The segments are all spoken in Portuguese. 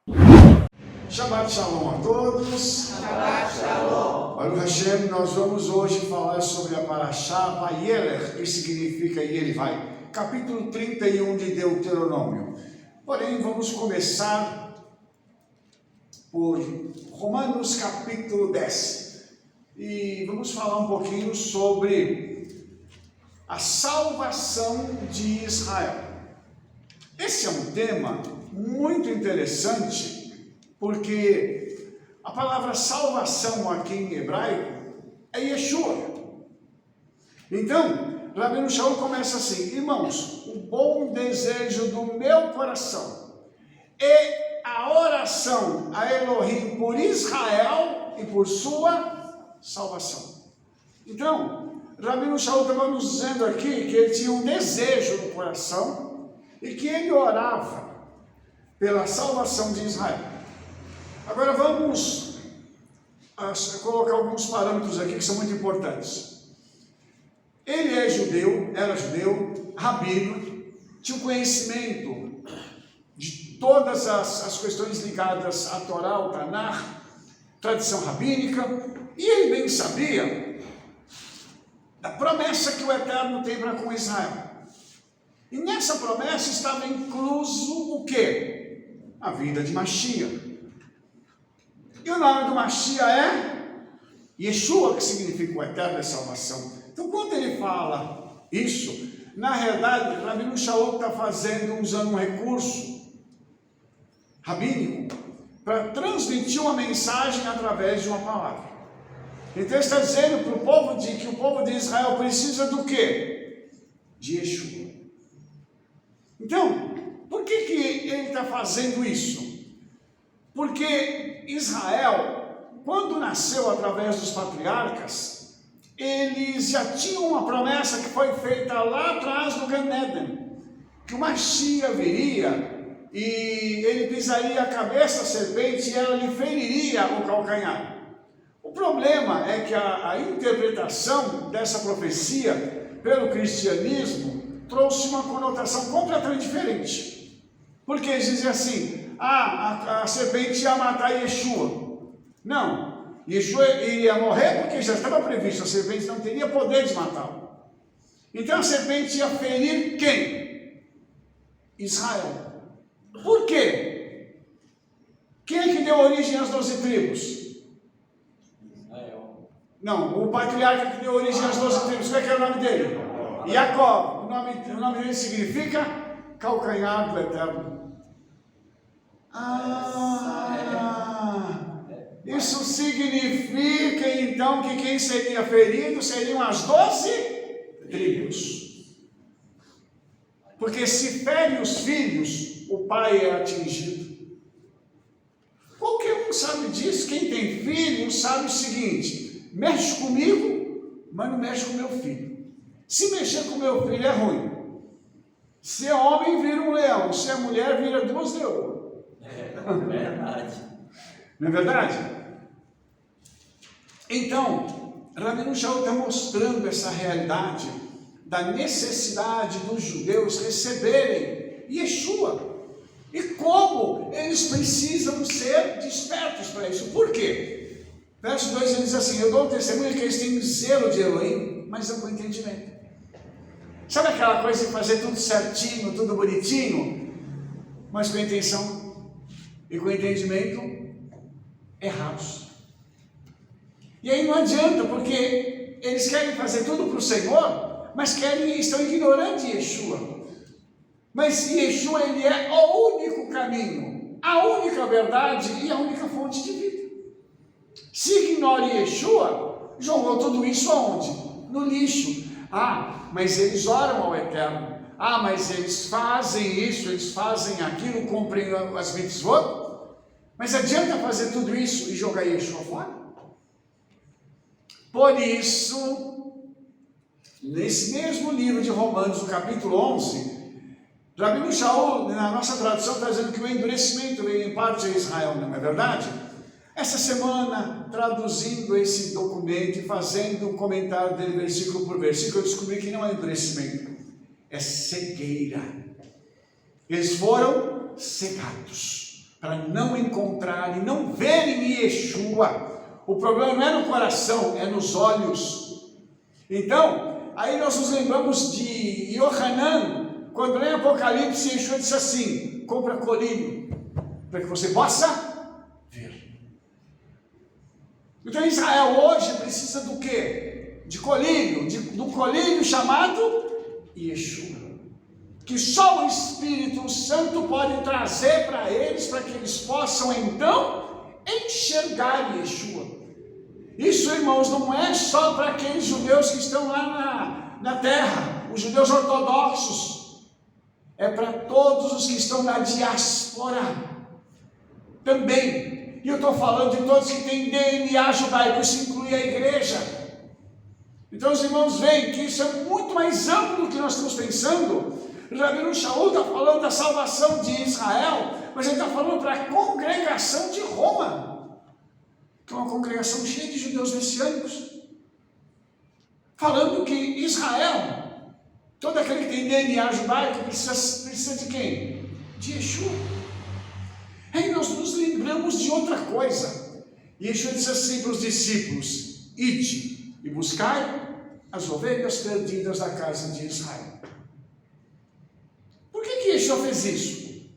Shabbat Shalom a todos. Shabbat Shalom. Baruch Hashem, nós vamos hoje falar sobre a Parashá Vayelech, que significa e ele vai, capítulo 31 de Deuteronômio. Porém, vamos começar por Romanos capítulo 10 e vamos falar um pouquinho sobre a salvação de Israel. Esse é um tema muito interessante, porque a palavra salvação aqui em hebraico é Yeshua. Então, Rabbeinu Shaul começa assim: irmãos, o bom desejo do meu coração e a oração a Elohim por Israel e por sua salvação. Então, Rabbeinu Shaul estava nos dizendo aqui que ele tinha um desejo no coração e que ele orava pela salvação de Israel. Agora vamos colocar alguns parâmetros aqui que são muito importantes. Ele era judeu, rabino, tinha um conhecimento de todas as questões ligadas à Torá, ao Tanakh, tradição rabínica, e ele bem sabia da promessa que o Eterno tem para com Israel. E nessa promessa estava incluso o quê? A vinda de Mashiach. E o nome do Mashiach é Yeshua, que significa o Eterno é salvação. Então, quando ele fala isso, na realidade, Rabbeinu Shaul está usando um recurso rabínico para transmitir uma mensagem através de uma palavra. Então, ele está dizendo para o povo que o povo de Israel precisa do quê? De Yeshua. Então, por que ele está fazendo isso? Porque Israel, quando nasceu através dos patriarcas, eles já tinham uma promessa que foi feita lá atrás no Gan Eden, que o Mashiach viria e ele pisaria a cabeça da serpente e ela lhe feriria o calcanhar. O problema é que a interpretação dessa profecia pelo cristianismo trouxe uma conotação completamente diferente. Porque eles dizem assim: a serpente ia matar Yeshua. Não, Yeshua iria morrer porque já estava previsto, a serpente não teria poder de matá-lo. Então a serpente ia ferir quem? Israel. Por quê? Quem é que deu origem às 12 tribos? Israel. Não, o patriarca que deu origem às 12 tribos, qual é que é o nome dele? Jacó. O nome dele significa calcanhar do Eterno. Isso significa então que quem seria ferido seriam as 12 tribos. Porque se fere os filhos, o pai é atingido. Qualquer um sabe disso. Quem tem filho sabe o seguinte: mexe comigo, mas não mexe com meu filho. Se mexer com meu filho é ruim. Se é homem, vira um leão. Se é mulher, vira 2 leões. É verdade. Não é verdade? Então, Rabbeinu Shaul está mostrando essa realidade da necessidade dos judeus receberem Yeshua. E como eles precisam ser despertos para isso. Por quê? Verso 2 ele diz assim: eu dou testemunho que eles têm zelo de Elohim, mas não com entendimento. Sabe aquela coisa de fazer tudo certinho, tudo bonitinho, mas com intenção e com entendimento errados? E aí não adianta, porque eles querem fazer tudo para o Senhor, mas estão ignorando de Yeshua. Mas Yeshua, ele é o único caminho, a única verdade e a única fonte de vida. Se ignora Yeshua, jogou tudo isso aonde? No lixo. Mas eles oram ao Eterno. Mas eles fazem isso, eles fazem aquilo, cumprem as mitzvot. Mas adianta fazer tudo isso e jogar Yeshua fora? Por isso, nesse mesmo livro de Romanos, no capítulo 11, Rabbeinu Shaul, na nossa tradução, está dizendo que o endurecimento veio em parte a Israel, não é verdade? Essa semana, traduzindo esse documento e fazendo um comentário dele versículo por versículo, eu descobri que não é endurecimento, é cegueira. Eles foram cegados. para não encontrarem, não verem Yeshua. O problema não é no coração, é nos olhos. Então, aí nós nos lembramos de Yohanan, quando lê Apocalipse, Yeshua disse assim: compra colírio, para que você possa ver. Então Israel hoje precisa do quê? De colírio, do colírio chamado Yeshua, que só o Espírito Santo pode trazer para eles, para que eles possam então enxergar Yeshua. Isso, irmãos, não é só para aqueles judeus que estão lá na terra, os judeus ortodoxos, é para todos os que estão na diáspora também. E eu estou falando de todos que têm DNA judaico, isso inclui a igreja. Então os irmãos veem que isso é muito mais amplo do que nós estamos pensando. O Rabino Shaul está falando da salvação de Israel, mas ele está falando para a congregação de Roma, que é uma congregação cheia de judeus messiânicos, falando que Israel, todo aquele que tem DNA judaico, precisa de quem? De Yeshua. Aí nós nos lembramos de outra coisa. Yeshua disse assim para os discípulos: ide e buscai as ovelhas perdidas da casa de Israel. Por que Yeshua fez isso?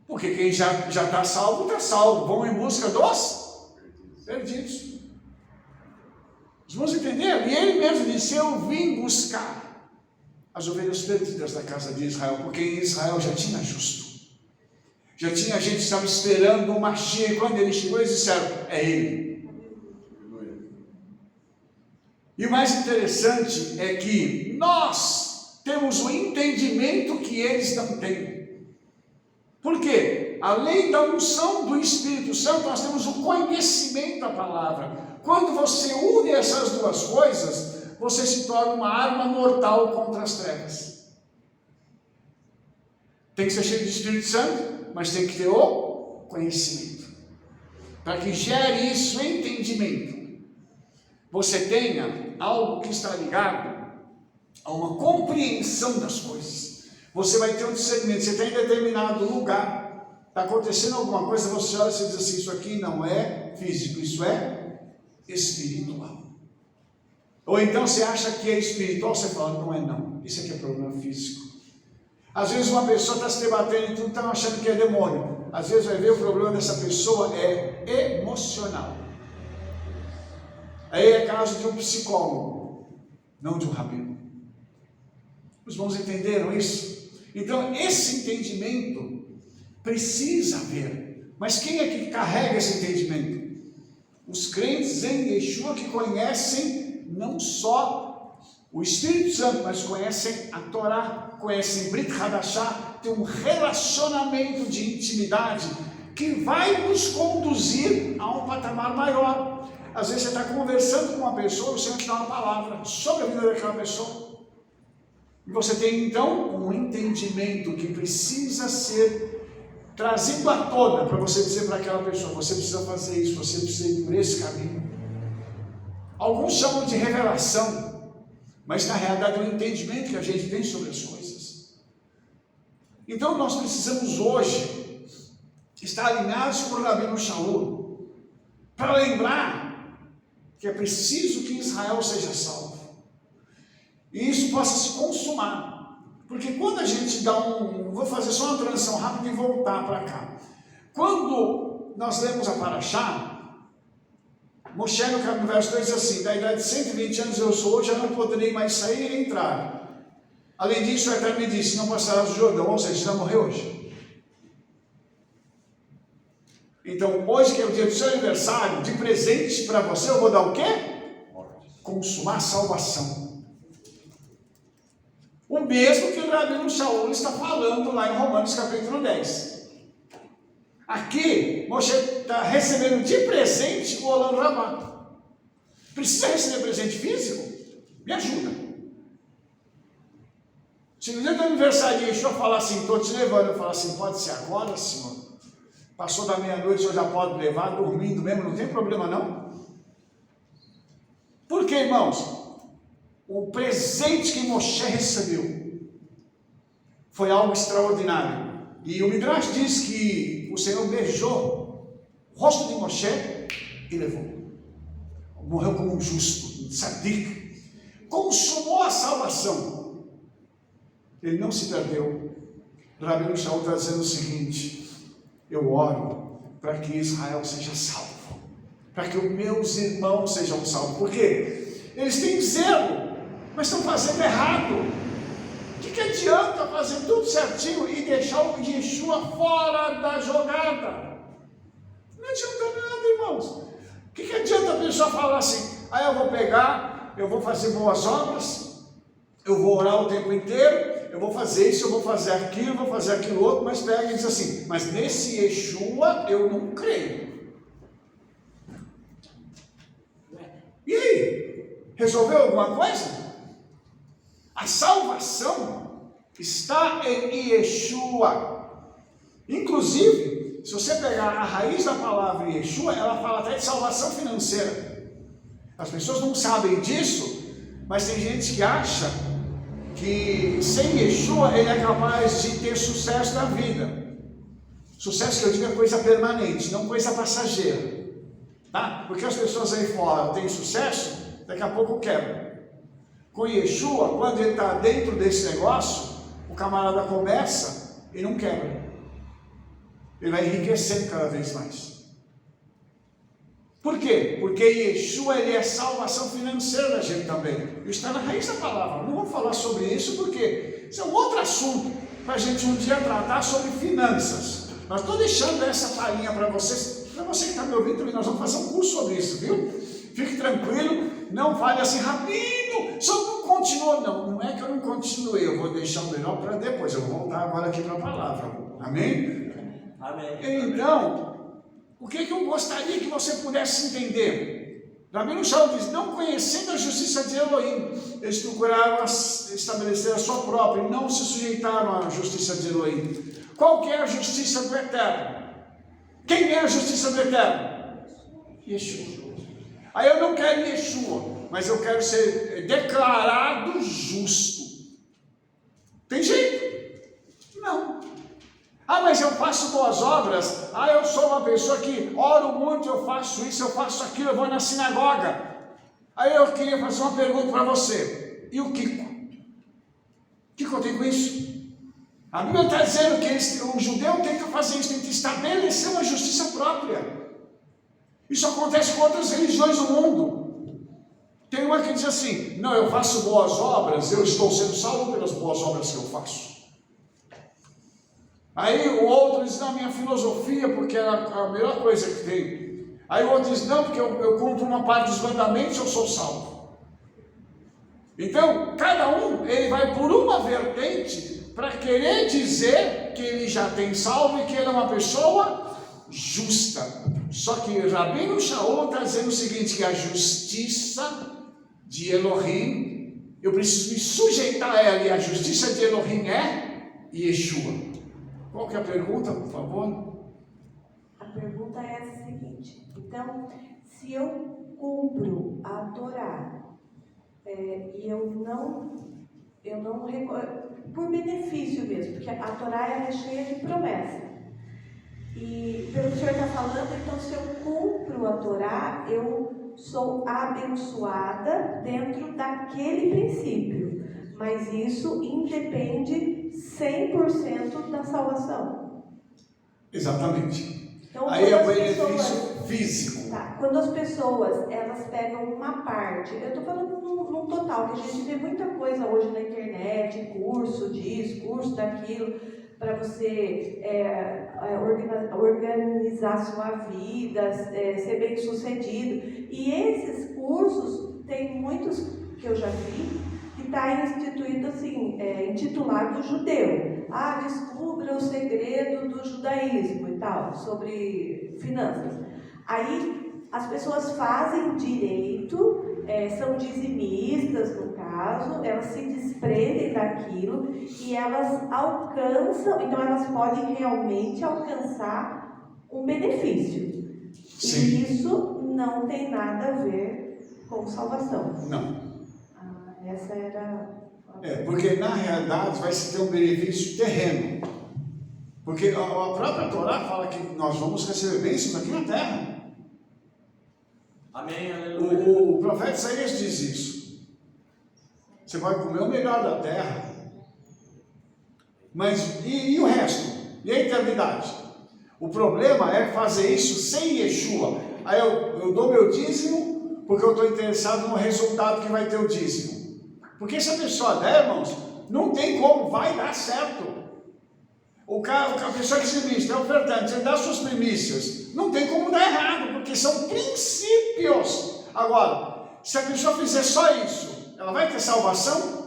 Porque quem já está salvo, está salvo. Vão em busca dos perdidos. Os irmãos entenderam? E ele mesmo disse: eu vim buscar as ovelhas perdidas da casa de Israel, porque em Israel já tinha justo. Já tinha gente que estava esperando o Mashiach, e quando ele chegou, eles disseram: é ele. E o mais interessante é que nós temos o entendimento que eles não têm. Por quê? Além da unção do Espírito Santo, nós temos o conhecimento da palavra. Quando você une essas duas coisas, você se torna uma arma mortal contra as trevas. Tem que ser cheio de Espírito Santo, mas tem que ter o conhecimento, para que gere isso entendimento. Você tenha algo que está ligado a uma compreensão das coisas. Você vai ter um discernimento. Você está em determinado lugar, está acontecendo alguma coisa, você olha e diz assim: isso aqui não é físico, isso é espiritual. Ou então você acha que é espiritual, você fala: não é não, isso aqui é problema físico. Às vezes uma pessoa está se debatendo e tudo, está achando que é demônio. Às vezes vai ver o problema dessa pessoa é emocional. Aí é caso de um psicólogo, não de um rabino. Os irmãos entenderam isso? Então esse entendimento precisa haver. Mas quem é que carrega esse entendimento? Os crentes em Yeshua, que conhecem não só o Espírito Santo, mas conhecem a Torá, conhecem Brit Hadashah, tem um relacionamento de intimidade que vai nos conduzir a um patamar maior. Às vezes você está conversando com uma pessoa, o Senhor te dá uma palavra sobre a vida daquela pessoa, e você tem então um entendimento que precisa ser trazido à tona, para você dizer para aquela pessoa: você precisa fazer isso, você precisa ir por esse caminho. Alguns chamam de revelação, mas na realidade é o entendimento que a gente tem sobre as coisas. Então nós precisamos hoje estar alinhados com o Rabino Shaul, para lembrar que é preciso que Israel seja salvo, e isso possa se consumar. Porque quando a gente dá vou fazer só uma transição rápida e voltar para cá. Quando nós lemos a Parashá, Moshe no verso 2 diz assim: da idade de 120 anos eu sou hoje, já não poderei mais sair e entrar. Além disso, o Eterno me disse: não passarás o Jordão. Ou seja, já morreu hoje. Então, hoje que é o dia do seu aniversário, de presente para você, eu vou dar o quê? Consumar a salvação. O mesmo que o Rabino Shaul está falando lá em Romanos capítulo 10. Aqui, Moshe está recebendo de presente o Olam Rabá. Precisa receber presente físico? Me ajuda. Se no dia do aniversário de Yeshua falar assim: estou te levando, eu falar assim: pode ser agora, Senhor? Passou da meia-noite, o Senhor já pode levar, dormindo mesmo, não tem problema não. Por quê, irmãos? O presente que Moshe recebeu foi algo extraordinário. E o Midrash diz que o Senhor beijou o rosto de Moshe e levou. Morreu como um justo, um tzadik. Consumou a salvação. Ele não se perdeu. Rabino Shaul está dizendo o seguinte: eu oro para que Israel seja salvo, para que os meus irmãos sejam salvos. Por quê? Eles têm zelo, mas estão fazendo errado. O que adianta fazer tudo certinho e deixar o Yeshua fora da jogada? Não adianta nada, irmãos. O que adianta a pessoa falar assim: eu vou pegar, eu vou fazer boas obras, eu vou orar o tempo inteiro, eu vou fazer isso, eu vou fazer aquilo, eu vou fazer aquilo outro, mas pega e diz assim: mas nesse Yeshua eu não creio. E aí? Resolveu alguma coisa? A salvação está em Yeshua. Inclusive, se você pegar a raiz da palavra Yeshua, ela fala até de salvação financeira. As pessoas não sabem disso, mas tem gente que acha que sem Yeshua ele é capaz de ter sucesso na vida. Sucesso que eu digo é coisa permanente, não coisa passageira. Tá? Porque as pessoas aí fora têm sucesso, daqui a pouco quebram. Com Yeshua, quando ele está dentro desse negócio, o camarada começa e não quebra. Ele vai enriquecendo cada vez mais. Por quê? Porque Yeshua ele é salvação financeira da gente também. Isso está na raiz da palavra. Não vamos falar sobre isso porque isso é um outro assunto para a gente um dia tratar sobre finanças. Mas estou deixando essa palhinha para vocês. Para você que está me ouvindo também, nós vamos fazer um curso sobre isso, viu? Fique tranquilo, não fale assim, Rabino, só não continua. Não é que eu não continuei, eu vou deixar o melhor para depois. Eu vou voltar agora aqui para a palavra. Amém? Amém. Então, o que eu gostaria que você pudesse entender? Rabino Shaul diz: não conhecendo a justiça de Elohim, eles procuraram estabelecer a sua própria e não se sujeitaram à justiça de Elohim. Qual que é a justiça do Eterno? Quem é a justiça do Eterno? Yeshua. Aí eu não quero Yeshua, mas eu quero ser declarado justo. Tem jeito? Não. Mas eu faço boas obras. Eu sou uma pessoa que oro muito, eu faço isso, eu faço aquilo, eu vou na sinagoga. Aí eu queria fazer uma pergunta para você. E o Kiko? O que eu tenho com isso? A Bíblia está dizendo que o judeu tem que fazer isso, tem que estabelecer uma justiça própria. Isso acontece com outras religiões do mundo. Tem uma que diz assim: não, eu faço boas obras, eu estou sendo salvo pelas boas obras que eu faço. Aí o outro diz: não, minha filosofia, porque é a melhor coisa que tem. Aí o outro diz: não, porque eu cumpro uma parte dos mandamentos, eu sou salvo. Então, cada um, ele vai por uma vertente para querer dizer que ele já tem salvo e que ele é uma pessoa justa. Só que Rabino Shaul está dizendo o seguinte: que a justiça de Elohim, eu preciso me sujeitar a ela, e a justiça de Elohim é Yeshua. Qual que é a pergunta, por favor? A pergunta é a seguinte: então, se eu cumpro a Torá, e eu não por benefício mesmo, porque a Torá é cheia de promessas. E pelo que o senhor está falando, então se eu cumpro a Torá, eu sou abençoada dentro daquele princípio. Mas isso independe 100% da salvação. Exatamente. Então, aí é o benefício físico. Tá, quando as pessoas elas pegam uma parte, eu estou falando num total, que a gente vê muita coisa hoje na internet, curso disso, curso daquilo, para você organizar sua vida, ser bem sucedido. E esses cursos, tem muitos que eu já vi, que está instituído assim, intitulado judeu. Descubra o segredo do judaísmo e tal, sobre finanças. Aí as pessoas fazem direito, são dizimistas no caso, elas se desprendem daquilo e elas alcançam, então elas podem realmente alcançar um benefício. Sim. E isso não tem nada a ver com salvação. Não. Essa era... Porque na realidade vai se ter um benefício terreno. Porque a própria Torá fala que nós vamos receber bênçãos aqui na terra. Amém, aleluia. O profeta Isaías diz isso. Você vai comer o melhor da terra. Mas e o resto? E a eternidade? O problema é fazer isso sem Yeshua. Aí eu dou meu dízimo porque eu estou interessado no resultado que vai ter o dízimo. Porque se a pessoa der, irmãos, não tem como, vai dar certo. A pessoa que se ministra, é ofertante, você dá suas primícias, não tem como dar errado, porque são princípios. Agora, se a pessoa fizer só isso, ela vai ter salvação?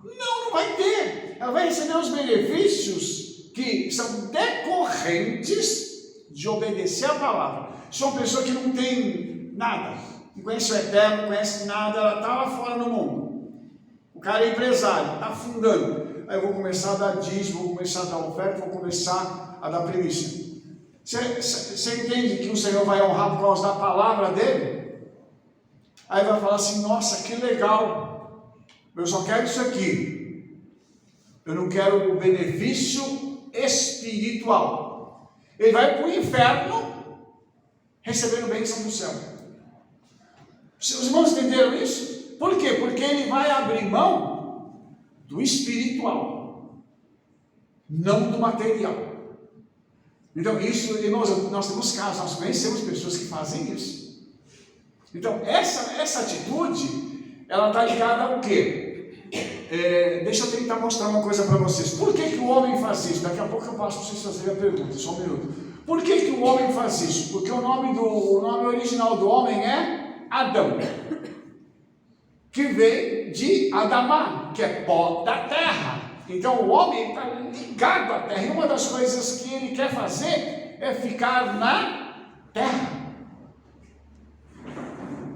Não vai ter. Ela vai receber os benefícios que são decorrentes de obedecer a palavra. Se uma pessoa que não tem nada, não conhece o eterno, não conhece nada, ela está lá fora no mundo. O cara é empresário, está afundando. Aí eu vou começar a dar dízimo, vou começar a dar oferta, vou começar a dar primícia. Você entende que o Senhor vai honrar por causa da palavra dele? Aí vai falar assim, nossa, que legal, eu só quero isso aqui. Eu não quero o benefício espiritual. Ele vai para o inferno recebendo bênção do céu. Os irmãos entenderam isso? Por quê? Porque ele vai abrir mão do espiritual, não do material. Então isso, irmãos, nós temos casos, nós conhecemos pessoas que fazem isso. Então essa atitude, ela está ligada ao quê? Deixa eu tentar mostrar uma coisa para vocês. Por que o homem faz isso? Daqui a pouco eu passo para vocês fazerem a pergunta, só um minuto. Por que o homem faz isso? Porque o nome original do homem é Adão, que vem de Adamá, que é pó da terra. Então o homem está ligado à terra, e uma das coisas que ele quer fazer é ficar na terra.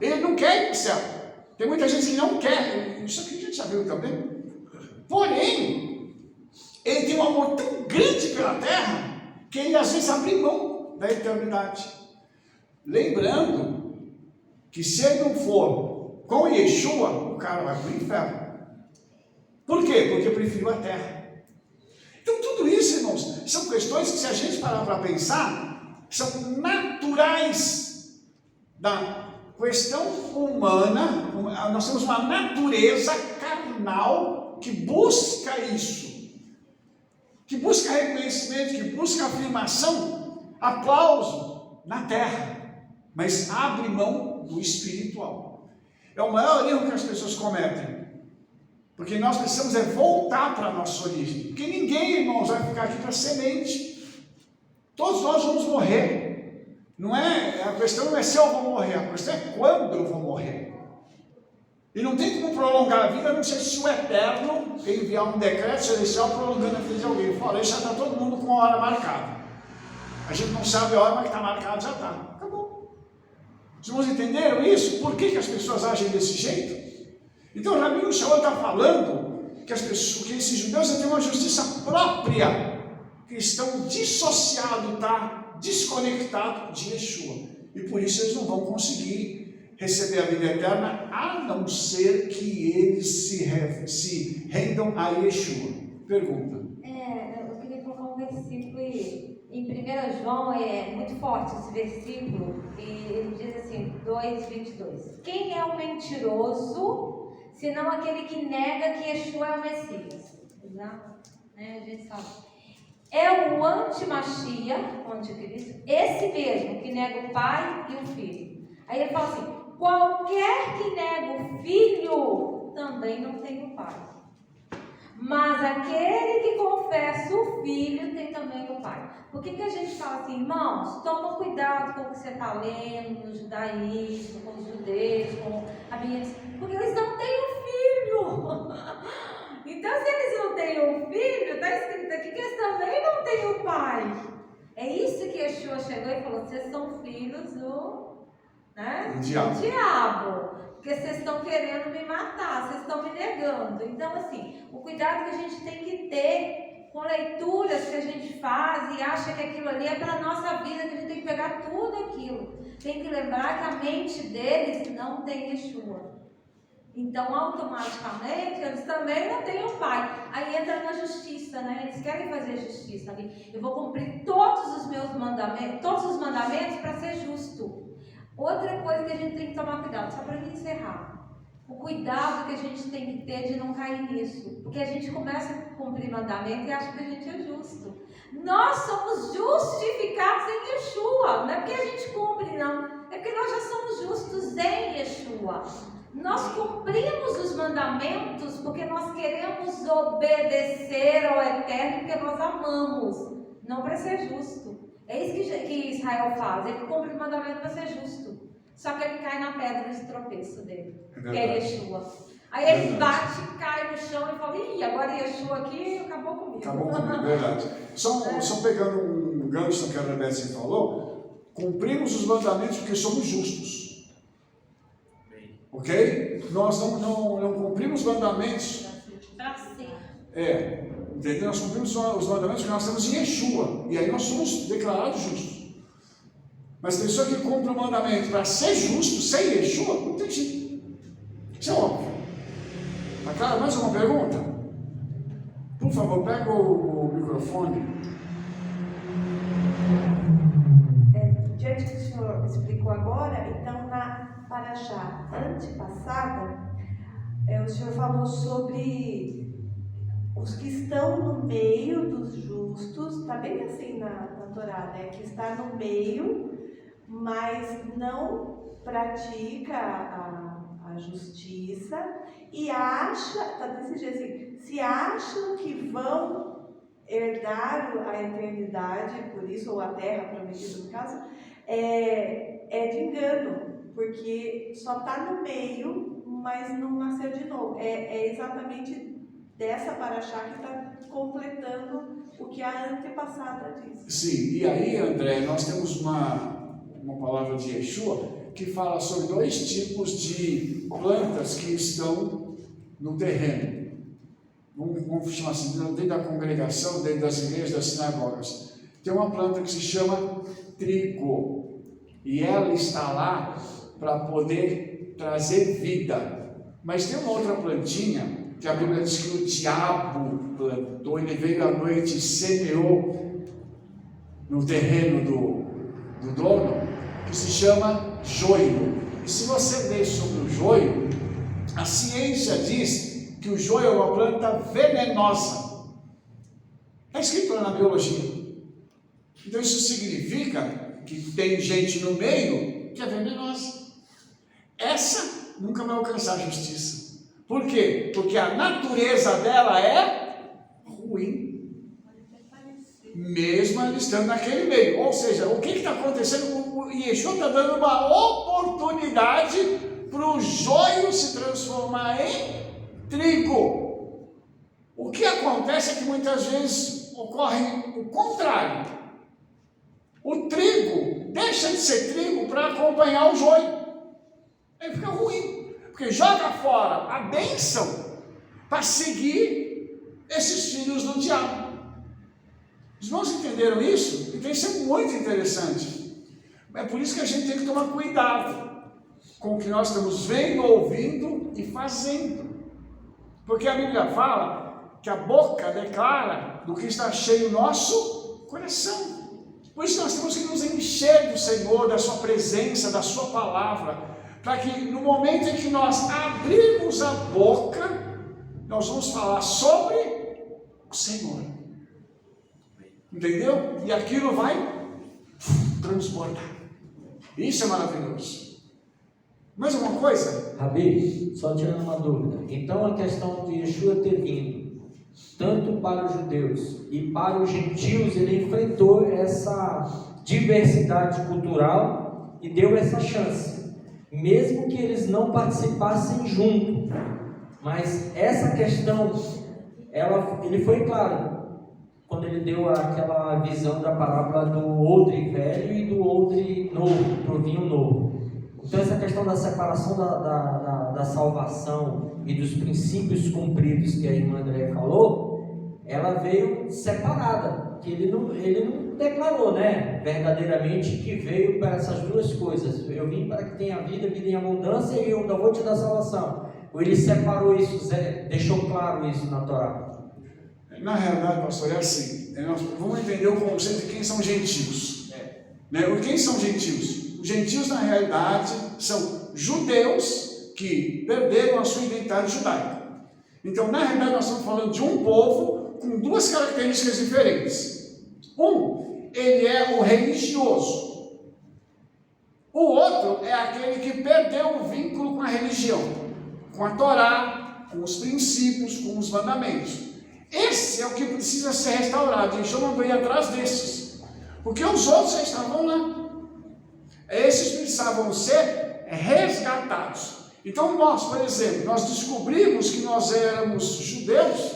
Ele não quer ir para o céu. Tem muita gente que não quer, isso aqui a gente já viu também. Porém, ele tem um amor tão grande pela terra, que ele às vezes abre mão da eternidade. Lembrando que se ele não for com Yeshua, o cara vai para o inferno. Por quê? Porque preferiu a terra. Então tudo isso, irmãos, são questões que, se a gente parar para pensar, são naturais da questão humana. Nós temos uma natureza carnal que busca isso, que busca reconhecimento, que busca afirmação, aplauso na terra, mas abre mão do espiritual. É o maior erro que as pessoas cometem, porque nós precisamos voltar para a nossa origem, porque ninguém, irmãos, vai ficar aqui para semente. Todos nós vamos morrer. A questão não é se eu vou morrer, a questão é quando eu vou morrer. E não tem como prolongar a vida, a não ser se o Eterno enviar um decreto celestial prolongando a vida de alguém. Fala, isso já está todo mundo com a hora marcada. A gente não sabe a hora, mas que está marcado já está. Acabou. Os irmãos entenderam isso? Por que as pessoas agem desse jeito? Então o Rabino Shaul está falando que esses judeus têm uma justiça própria, que estão dissociados, desconectados de Yeshua. E por isso eles não vão conseguir receber a vida eterna, a não ser que eles se rendam a Yeshua. Pergunta. Eu queria colocar um versículo aí. Em 1 João é muito forte esse versículo, e ele diz assim, 2:22. Quem é o mentiroso, senão aquele que nega que Yeshua é o Messias? Exato? A gente sabe. É o anti-Machia, o anticristo, esse mesmo que nega o pai e o filho. Aí ele fala assim, qualquer que nega o filho também não tem o pai. Mas aquele que confessa o filho tem também o pai. Por que a gente fala assim, irmãos, toma cuidado com o que você está lendo no judaísmo, com os judeus, com a Bíblia, porque eles não têm o filho. Então, se eles não têm o filho, está escrito aqui que eles também não têm o pai. É isso que Yeshua chegou e falou, vocês são filhos do diabo. Porque vocês estão querendo me matar, vocês estão me negando. Então, assim, o cuidado que a gente tem que ter com leituras que a gente faz e acha que aquilo ali é para a nossa vida, que a gente tem que pegar tudo aquilo. Tem que lembrar que a mente deles não tem Yeshua. Então, automaticamente, eles também não têm o pai. Aí entra na justiça, né? Eles querem fazer justiça ali. Eu vou cumprir todos os mandamentos para ser justo. Outra coisa que a gente tem que tomar cuidado, só para encerrar. O cuidado que a gente tem que ter de não cair nisso. Porque a gente começa a cumprir mandamento e acha que a gente é justo. Nós somos justificados em Yeshua. Não é porque a gente cumpre, não. É porque nós já somos justos em Yeshua. Nós cumprimos os mandamentos porque nós queremos obedecer ao Eterno, porque nós amamos. Não para ser justo. É isso que Israel faz. Ele cumpre o mandamento para ser justo. Só que ele cai na pedra de tropeço dele, que é Yeshua. Aí ele bate, cai no chão e fala: ih, agora Yeshua aqui acabou comigo. Acabou comigo, verdade. Só pegando um gancho que a Rebecca falou, cumprimos os mandamentos porque somos justos. Ok? Nós não cumprimos os mandamentos. Entendeu? Nós cumprimos os mandamentos porque nós estamos em Yeshua. E aí nós somos declarados justos. Mas a pessoa que cumpre o mandamento para ser justo, sem Yeshua, não tem jeito. Isso é óbvio. Tá claro? Mais uma pergunta? Por favor, pega o microfone. Diante do que o senhor explicou agora, então na paraxá antepassada, o senhor falou sobre os que estão no meio dos justos, está bem assim na Torá, né? Que está no meio, mas não pratica a justiça e acha, está desse jeito assim, se acham que vão herdar a eternidade, por isso, ou a terra prometida no caso, é de engano, porque só está no meio, mas não nasceu de novo. É exatamente dessa paraxá que está completando o que a antepassada disse. Sim, e aí, André, nós temos uma palavra de Yeshua que fala sobre 2 tipos de plantas que estão no terreno. Vamos chamar assim, dentro da congregação, dentro das igrejas, das sinagogas. Tem uma planta que se chama trigo, e ela está lá para poder trazer vida. Mas tem uma outra plantinha que a Bíblia diz que o diabo plantou, ele veio à noite e semeou no terreno do dono, que se chama joio. E se você ler sobre o joio, a ciência diz que o joio é uma planta venenosa. Está escrito lá na biologia. Então isso significa que tem gente no meio que é venenosa. Essa nunca vai alcançar a justiça. Por quê? Porque a natureza dela é ruim, mesmo ela estando naquele meio. Ou seja, o que está acontecendo? O Yeshua está dando uma oportunidade para o joio se transformar em trigo. O que acontece é que muitas vezes ocorre o contrário. O trigo deixa de ser trigo para acompanhar o joio. Aí fica ruim. Porque joga fora a bênção para seguir esses filhos do diabo. Os irmãos entenderam isso? Então isso é muito interessante. É por isso que a gente tem que tomar cuidado com o que nós estamos vendo, ouvindo e fazendo. Porque a Bíblia fala que a boca declara do que está cheio o nosso coração. Por isso nós temos que nos encher do Senhor, da sua presença, da sua palavra, para que no momento em que nós abrirmos a boca, nós vamos falar sobre o Senhor. Entendeu? E aquilo vai transbordar. Isso é maravilhoso. Mais alguma coisa? Rabi, só tirando uma dúvida. Então a questão de Yeshua ter vindo tanto para os judeus e para os gentios, ele enfrentou essa diversidade cultural e deu essa chance. Mesmo que eles não participassem junto, mas essa questão, ele foi claro, quando ele deu aquela visão da parábola do odre velho e do odre novo, do vinho novo. Então essa questão da separação da salvação e dos princípios cumpridos que a irmã André falou, ela veio separada, que ele não declarou, né, verdadeiramente que veio para essas duas coisas. Eu vim para que tenha vida em abundância e eu ainda vou te dar salvação. Ou ele separou isso, deixou claro isso na Torá? Na realidade, pastor, é assim. Nós vamos entender o conceito de quem são gentios. Quem são gentios? Os gentios, na realidade, são judeus que perderam a sua identidade judaica. Então, na realidade, nós estamos falando de um povo com duas características diferentes. Ele é o religioso. O outro é aquele que perdeu o vínculo com a religião, com a Torá, com os princípios, com os mandamentos. Esse é o que precisa ser restaurado. E Yeshua mandou ir atrás desses, porque os outros já estavam lá. Esses precisavam ser resgatados. Então nós, por exemplo, nós descobrimos que nós éramos judeus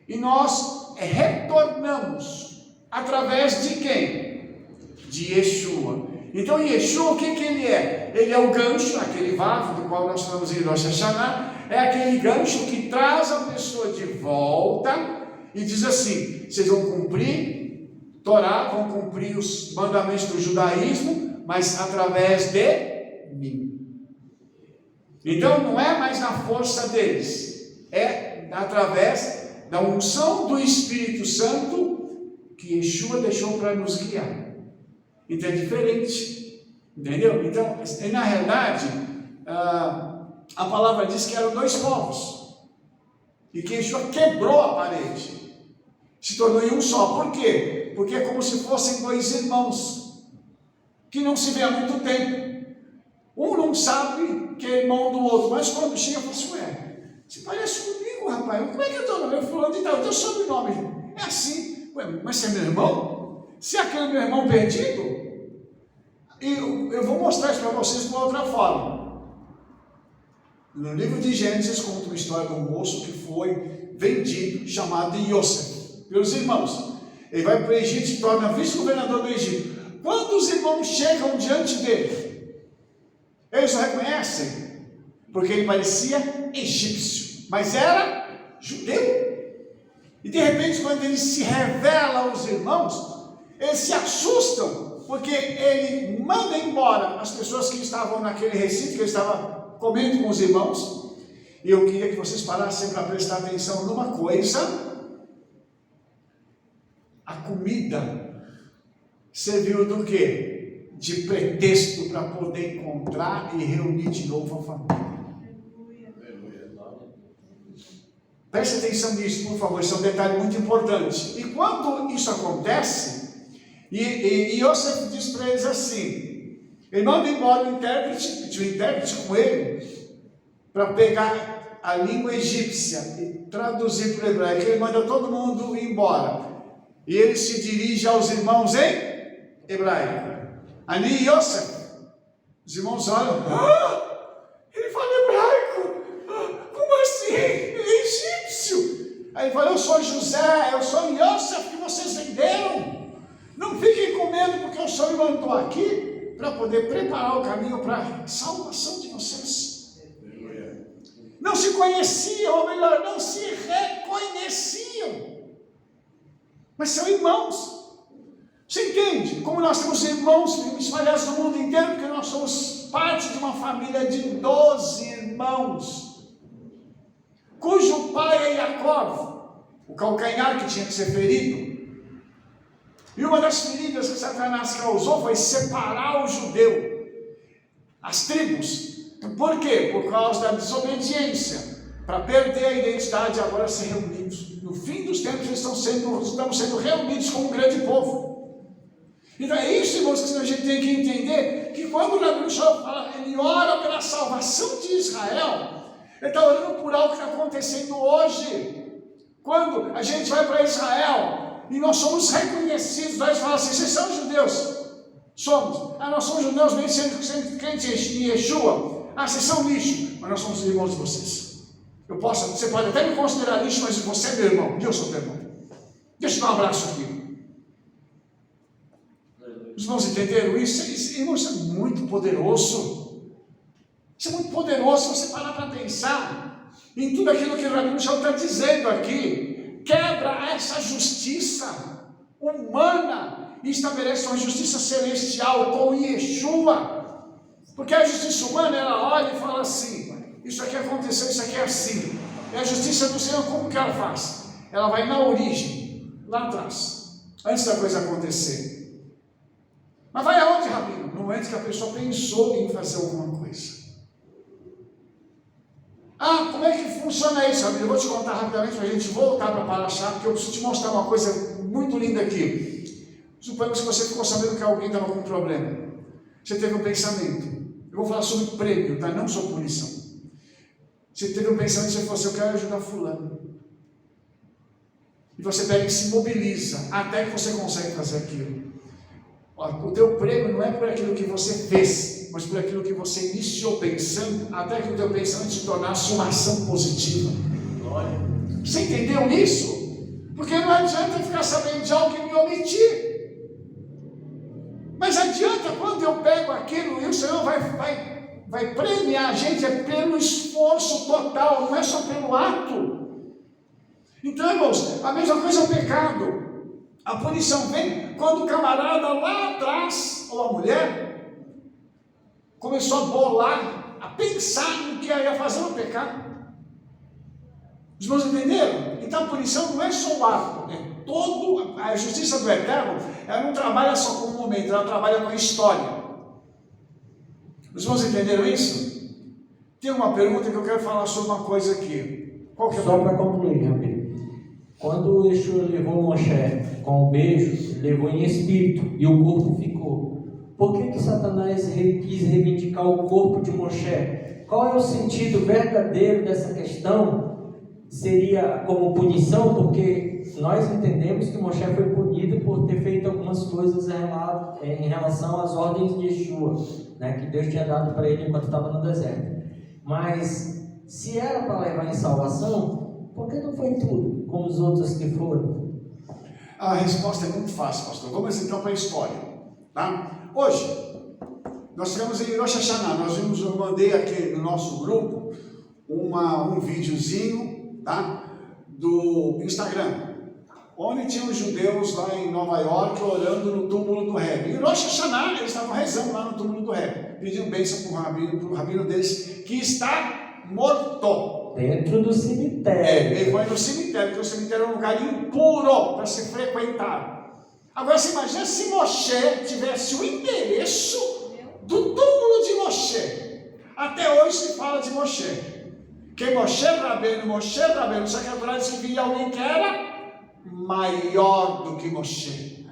e nós retornamos através de quem? De Yeshua. Então Yeshua, o que ele é? Ele é o gancho, aquele vaso do qual nós falamos em Rosh Hashanah, é aquele gancho que traz a pessoa de volta e diz assim: vocês vão cumprir Torá, vão cumprir os mandamentos do judaísmo, mas através de mim. Então não é mais na força deles, é através da unção do Espírito Santo que Yeshua deixou para nos guiar. Então é diferente, entendeu? Então, na realidade, a palavra diz que eram dois povos e que Yeshua quebrou a parede, se tornou em um só. Por quê? Porque é como se fossem dois irmãos que não se vê há muito tempo. Um não sabe que é irmão do outro, mas quando chega, fala assim: ué, você parece comigo, rapaz. Como é que eu estou? Eu falando de tal, o teu sobrenome é assim. Ué, mas você é meu irmão? Se é aquele meu irmão perdido? E eu vou mostrar isso para vocês de uma outra forma. No livro de Gênesis conta uma história de um moço que foi vendido, chamado Yosef, pelos irmãos. Ele vai para o Egito e se torna vice-governador do Egito. Quando os irmãos chegam diante dele, eles o reconhecem, porque ele parecia egípcio, mas era judeu. E de repente, quando ele se revela aos irmãos, eles se assustam, porque ele manda embora as pessoas que estavam naquele recinto, que ele estava comendo com os irmãos. E eu queria que vocês parassem para prestar atenção numa coisa: a comida serviu do quê? De pretexto para poder encontrar e reunir de novo a família. Preste atenção nisso, por favor, isso é um detalhe muito importante. E quando isso acontece, e Yosef diz para eles assim, ele manda embora o intérprete com ele, para pegar a língua egípcia e traduzir para o hebraico. Ele manda todo mundo embora, e ele se dirige aos irmãos em hebraico. Ani Yosef. Os irmãos olham: ele fala hebraico, como assim? Ele é egípcio. Aí ele fala: eu sou José, eu sou Yosef que vocês venderam. Não fiquem com medo, porque o Senhor me mandou aqui para poder preparar o caminho para a salvação de vocês. Não se conheciam, ou melhor, não se reconheciam, mas são irmãos. Você entende? Como nós temos irmãos espalhados no mundo inteiro, porque nós somos parte de uma família de 12 irmãos, cujo pai é Jacó, o calcanhar que tinha que ser ferido. E uma das feridas que Satanás causou foi separar o judeu, as tribos. Por quê? Por causa da desobediência, para perder a identidade e agora ser reunidos. No fim dos tempos, estamos sendo reunidos como um grande povo. Então é isso, irmãos, que a gente tem que entender, que quando o Rabi Ushua fala, ele ora pela salvação de Israel, ele está orando por algo que está acontecendo hoje. Quando a gente vai para Israel e nós somos reconhecidos, nós falamos assim: vocês são judeus? Somos. Nós somos judeus, mesmo sendo crentes em Yeshua. Vocês são lixo, mas nós somos irmãos de vocês. Você pode até me considerar lixo, mas você é meu irmão, e eu sou teu irmão. Deixa eu dar um abraço aqui. Os irmãos entenderam isso? Irmãos, isso é muito poderoso. Isso é muito poderoso se você parar para pensar em tudo aquilo que o Rabi Ushua está dizendo aqui. Quebra essa justiça humana e estabelece uma justiça celestial com Yeshua. Porque a justiça humana, ela olha e fala assim: isso aqui aconteceu, isso aqui é assim. É a justiça do Senhor, como que ela faz? ela vai na origem, lá atrás, antes da coisa acontecer. Mas vai aonde, Rabino? No momento que a pessoa pensou em fazer alguma coisa. Ah, como é que funciona isso, Rabino? Eu vou te contar rapidamente para a gente voltar para Paraxá, porque eu preciso te mostrar uma coisa muito linda aqui. Suponhamos que você ficou sabendo que alguém estava com um problema. Você teve um pensamento. Eu vou falar sobre prêmio, tá? Não sobre punição. Você teve um pensamento e você falou assim, eu quero ajudar fulano. E você pega e se mobiliza até que você consegue fazer aquilo. O teu prêmio não é por aquilo que você fez, mas por aquilo que você iniciou pensando, até que o teu pensamento se tornasse uma ação positiva. Você entendeu isso? Porque não adianta ficar sabendo de algo e me omitir. Mas adianta quando eu pego aquilo e o Senhor vai premiar a gente, é pelo esforço total, não é só pelo ato. Então, irmãos, a mesma coisa é o pecado. A punição vem quando o camarada lá atrás, ou a mulher, começou a bolar, a pensar no que ia fazer no pecado. Os irmãos entenderam? Então a punição não é só o ato, a justiça do Eterno, ela não trabalha só com o momento, ela trabalha com a história. Os irmãos entenderam isso? Tem uma pergunta que eu quero falar sobre uma coisa aqui. Qual que é a Só para concluir, Rabino. Quando o Yeshua levou Moshe com o beijo, levou em espírito e o corpo ficou. Por que Satanás quis reivindicar o corpo de Moshe? Qual é o sentido verdadeiro dessa questão? Seria como punição? Porque nós entendemos que Moshe foi punido por ter feito algumas coisas em relação às ordens de Yeshua, né, que Deus tinha dado para ele enquanto estava no deserto. Mas se era para levar em salvação, por que não foi tudo, como os outros que foram? A resposta é muito fácil, pastor. Vamos então para a história. Tá? Hoje, nós tivemos em Rosh Hashanah, eu mandei aqui no nosso grupo um videozinho, tá? Do Instagram, onde tinham os judeus lá em Nova York orando no túmulo do Rebbe. Em Rosh Hashanah, eles estavam rezando lá no túmulo do Rebbe, pedindo bênção para o rabino deles, que está morto. Dentro do cemitério. Ele foi no cemitério, porque o cemitério é um lugar impuro para se frequentar. Agora você imagina se Moshe tivesse o endereço do túmulo de Moshe. Até hoje se fala de Moshe. Que Moshe Rabbeinu, só que a Torá diz que viria alguém que era maior do que Moshe.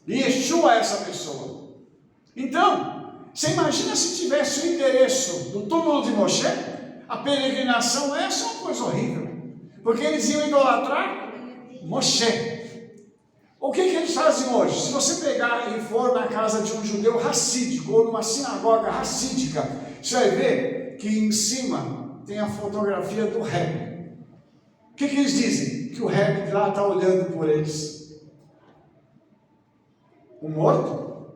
E Yeshua é essa pessoa. Então, você imagina se tivesse o endereço do túmulo de Moshe? A peregrinação é só uma coisa horrível, porque eles iam idolatrar Moshe. O que eles fazem hoje? Se você pegar e for na casa de um judeu racídico, ou numa sinagoga racídica, você vai ver que em cima tem a fotografia do Rebbe. O que eles dizem? Que o Rebbe lá está olhando por eles. O morto?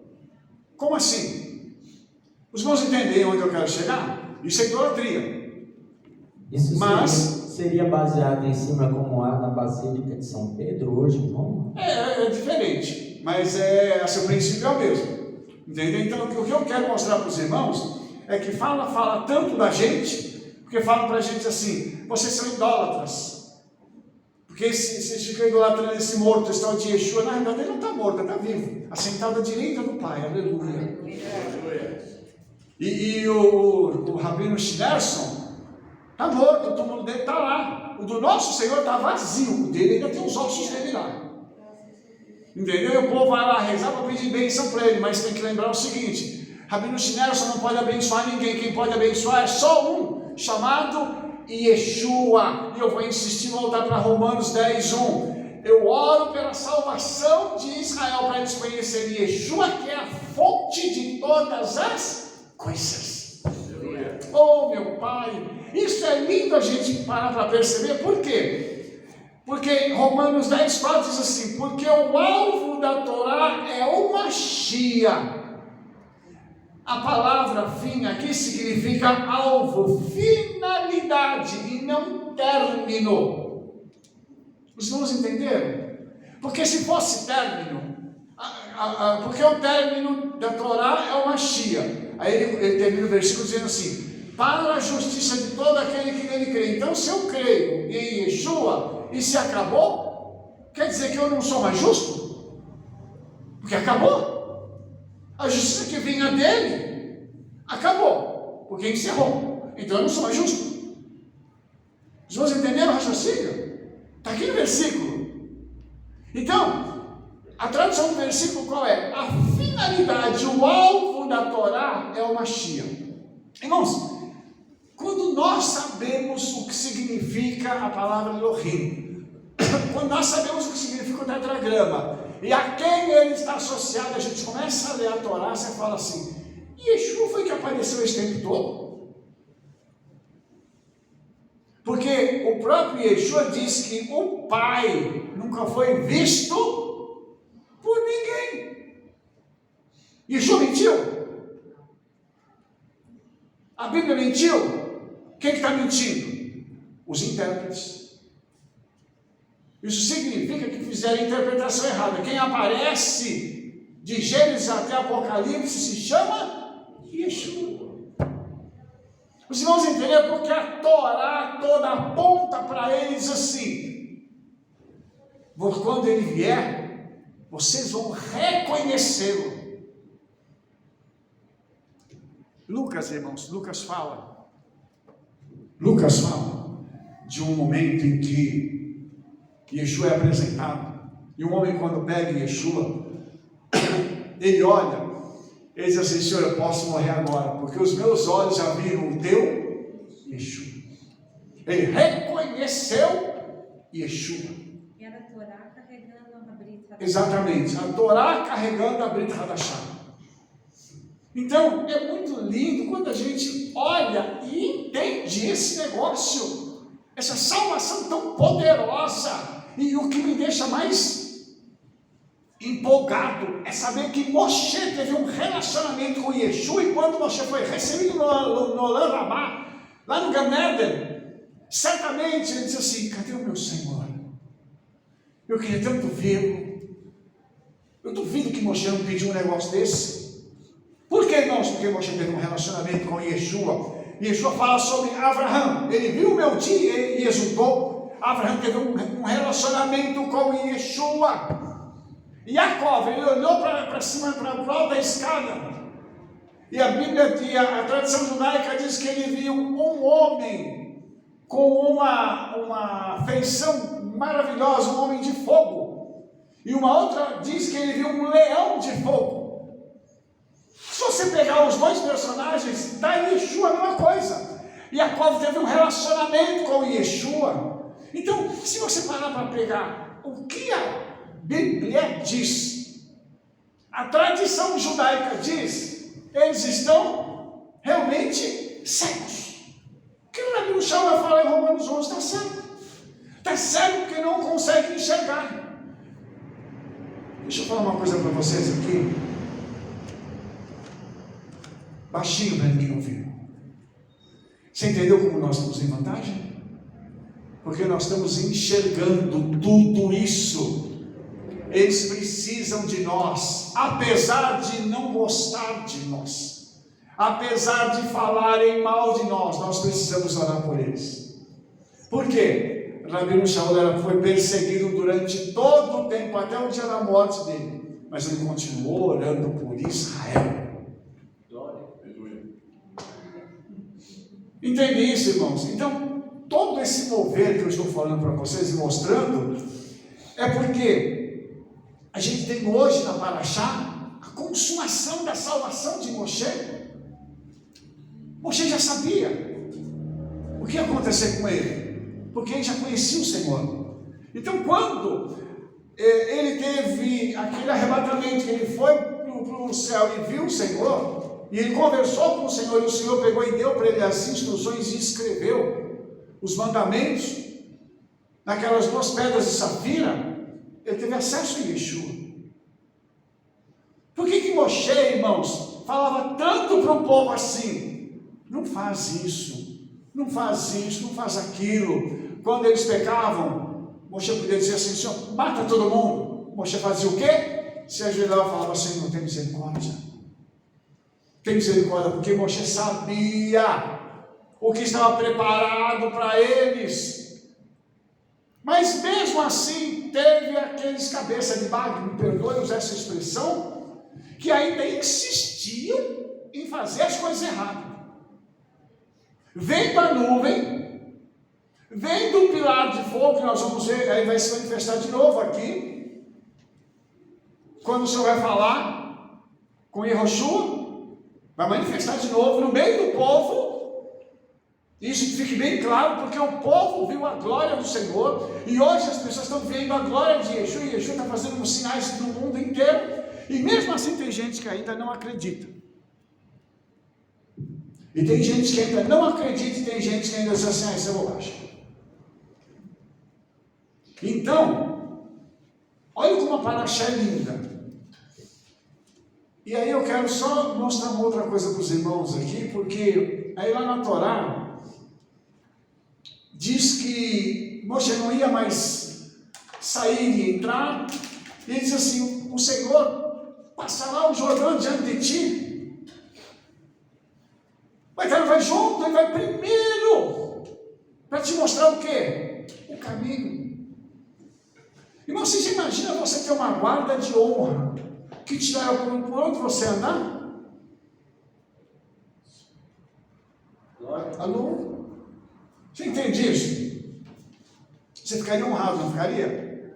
Como assim? Os irmãos entendem onde eu quero chegar? Isso é idolatria. Isso seria baseado em cima como há na Basílica de São Pedro hoje, não? É diferente, mas o princípio é o mesmo. Entendeu? Então, o que eu quero mostrar para os irmãos é que fala tanto da gente, porque fala para a gente assim, vocês são idólatras. Porque vocês ficam idolatrando esse morto, esse tal de Yeshua, na verdade ele não está morto, ele está vivo, assentado à direita do Pai, aleluia. E o Rabino Schneerson está morto, o túmulo dele está lá. O do nosso Senhor está vazio, o dele ainda tem os ossos dele lá. Entendeu? E o povo vai lá rezar para pedir bênção para ele, mas tem que lembrar o seguinte: Rabino Schneerson não pode abençoar ninguém, quem pode abençoar é só um, chamado Yeshua. E eu vou insistir em voltar para Romanos 10:1. Eu oro pela salvação de Israel, para eles conhecerem Yeshua, que é a fonte de todas as coisas. Oh meu Pai, isso é lindo a gente parar para perceber. Por quê? Porque Romanos 10:4 diz assim: porque o alvo da Torá é o Mashiach. A palavra fim aqui significa alvo, finalidade e não término. Os irmãos entenderam? Porque se fosse término, porque o término da Torá é o Mashiach. Aí ele termina o versículo dizendo assim: para a justiça de todo aquele que nele crê. Então, se eu creio em Yeshua, e se acabou, quer dizer que eu não sou mais justo? Porque acabou. A justiça que vinha dele acabou, porque encerrou. Então eu não sou mais justo. Os irmãos entenderam o raciocínio? Está aqui no versículo. Então, a tradução do versículo qual é? A finalidade, o alvo da Torá é o Mashiach. Irmãos, quando nós sabemos o que significa a palavra Elohim, quando nós sabemos o que significa o tetragrama, e a quem ele está associado, a gente começa a ler a Torá, você fala assim, Yeshua foi que apareceu esse tempo todo? Porque o próprio Yeshua diz que o Pai nunca foi visto por ninguém. Yeshua mentiu? A Bíblia mentiu? Quem está mentindo? Os intérpretes. Isso significa que fizeram a interpretação errada. Quem aparece de Gênesis até Apocalipse se chama Yeshua. Os irmãos entenderam? Porque a Torá toda aponta para eles assim. Quando ele vier, vocês vão reconhecê-lo. Lucas, irmãos, Lucas fala de um momento em que Yeshua é apresentado. E um homem, quando pega Yeshua, ele olha, ele diz assim, Senhor, eu posso morrer agora, porque os meus olhos já viram o teu Yeshua. Ele reconheceu Yeshua. E era a Torá carregando a Brit Hadashah. Exatamente, a Torá carregando a Brit Hadashah. Então, é muito lindo quando a gente olha e entende esse negócio, essa salvação tão poderosa. E o que me deixa mais empolgado é saber que Moshe teve um relacionamento com Yeshua, e quando Moshe foi recebido no Olam Rabá, lá no Gan Eden, certamente ele disse assim, cadê o meu Senhor? Eu queria tanto vê-lo. Eu duvido que Moshe não pediu um negócio desse. Por que não? Porque Moshe teve um relacionamento com Yeshua. Yeshua fala sobre Abraham. Ele viu o meu dia e exultou. Abraham teve um relacionamento com Yeshua. Jacob, ele olhou para cima, para o alto da escada. E a Bíblia, a tradição judaica diz que ele viu um homem com uma feição maravilhosa, um homem de fogo. E uma outra diz que ele viu um leão de fogo. Se você pegar os dois personagens, dá Yeshua a mesma coisa. Jacob teve um relacionamento com Yeshua. Então, se você parar para pegar o que a Bíblia diz, a tradição judaica diz, eles estão realmente cegos. O que o Rabi Ushal vai falar em Romanos 11 está cego. Está cego porque não consegue enxergar. Deixa eu falar uma coisa para vocês aqui. Baixinho para ninguém ouvir. Você entendeu como nós estamos em vantagem? Porque nós estamos enxergando tudo isso. Eles precisam de nós, apesar de não gostar de nós, apesar de falarem mal de nós, nós precisamos orar por eles. Por quê? Rabino Shaul foi perseguido durante todo o tempo, até o dia da morte dele, mas ele continuou orando por Israel. Entende isso, irmãos? Então, todo esse mover que eu estou falando para vocês e mostrando, é porque a gente tem hoje na Parashá a consumação da salvação de Moshe. Moshe já sabia o que ia acontecer com ele, porque ele já conhecia o Senhor. Então, quando ele teve aquele arrebatamento, que ele foi para o céu e viu o Senhor, e ele conversou com o Senhor, e o Senhor pegou e deu para ele as instruções e escreveu os mandamentos naquelas duas pedras de safira, ele teve acesso a Yeshua. Por que Moshe, irmãos, falava tanto para o povo assim? Não faz isso, não faz isso, não faz aquilo. Quando eles pecavam, Moshe podia dizer assim, Senhor, mata todo mundo. Moshe fazia o quê? Se ajoelhava e falava, Senhor, tem misericórdia. Tem misericórdia, porque Moshe sabia o que estava preparado para eles. Mas mesmo assim, teve aqueles cabeça de bagre, me perdoe usar essa expressão, que ainda insistiam em fazer as coisas erradas. Vem da nuvem, vem do pilar de fogo, que nós vamos ver, aí vai se manifestar de novo aqui, quando o Senhor vai falar com Yehoshua, vai manifestar de novo no meio do povo. Isso fique bem claro, porque o povo viu a glória do Senhor, e hoje as pessoas estão vendo a glória de Yeshua, e Yeshua está fazendo uns sinais no mundo inteiro, e mesmo assim tem gente que ainda não acredita. E tem gente que ainda não acredita, e tem gente que ainda diz assim, isso é bobagem. Então, olha como a paraxá é linda. E aí eu quero só mostrar uma outra coisa para os irmãos aqui, porque aí lá na Torá, diz que Moshe não ia mais sair e entrar, e ele diz assim, o Senhor passará o Jordão diante de ti, mas ele vai junto, ele vai primeiro, para te mostrar o quê? O caminho. Irmão, você já imagina você ter uma guarda de honra, que te leva por onde você andar? Alô? Você entende isso? Você ficaria honrado, não ficaria?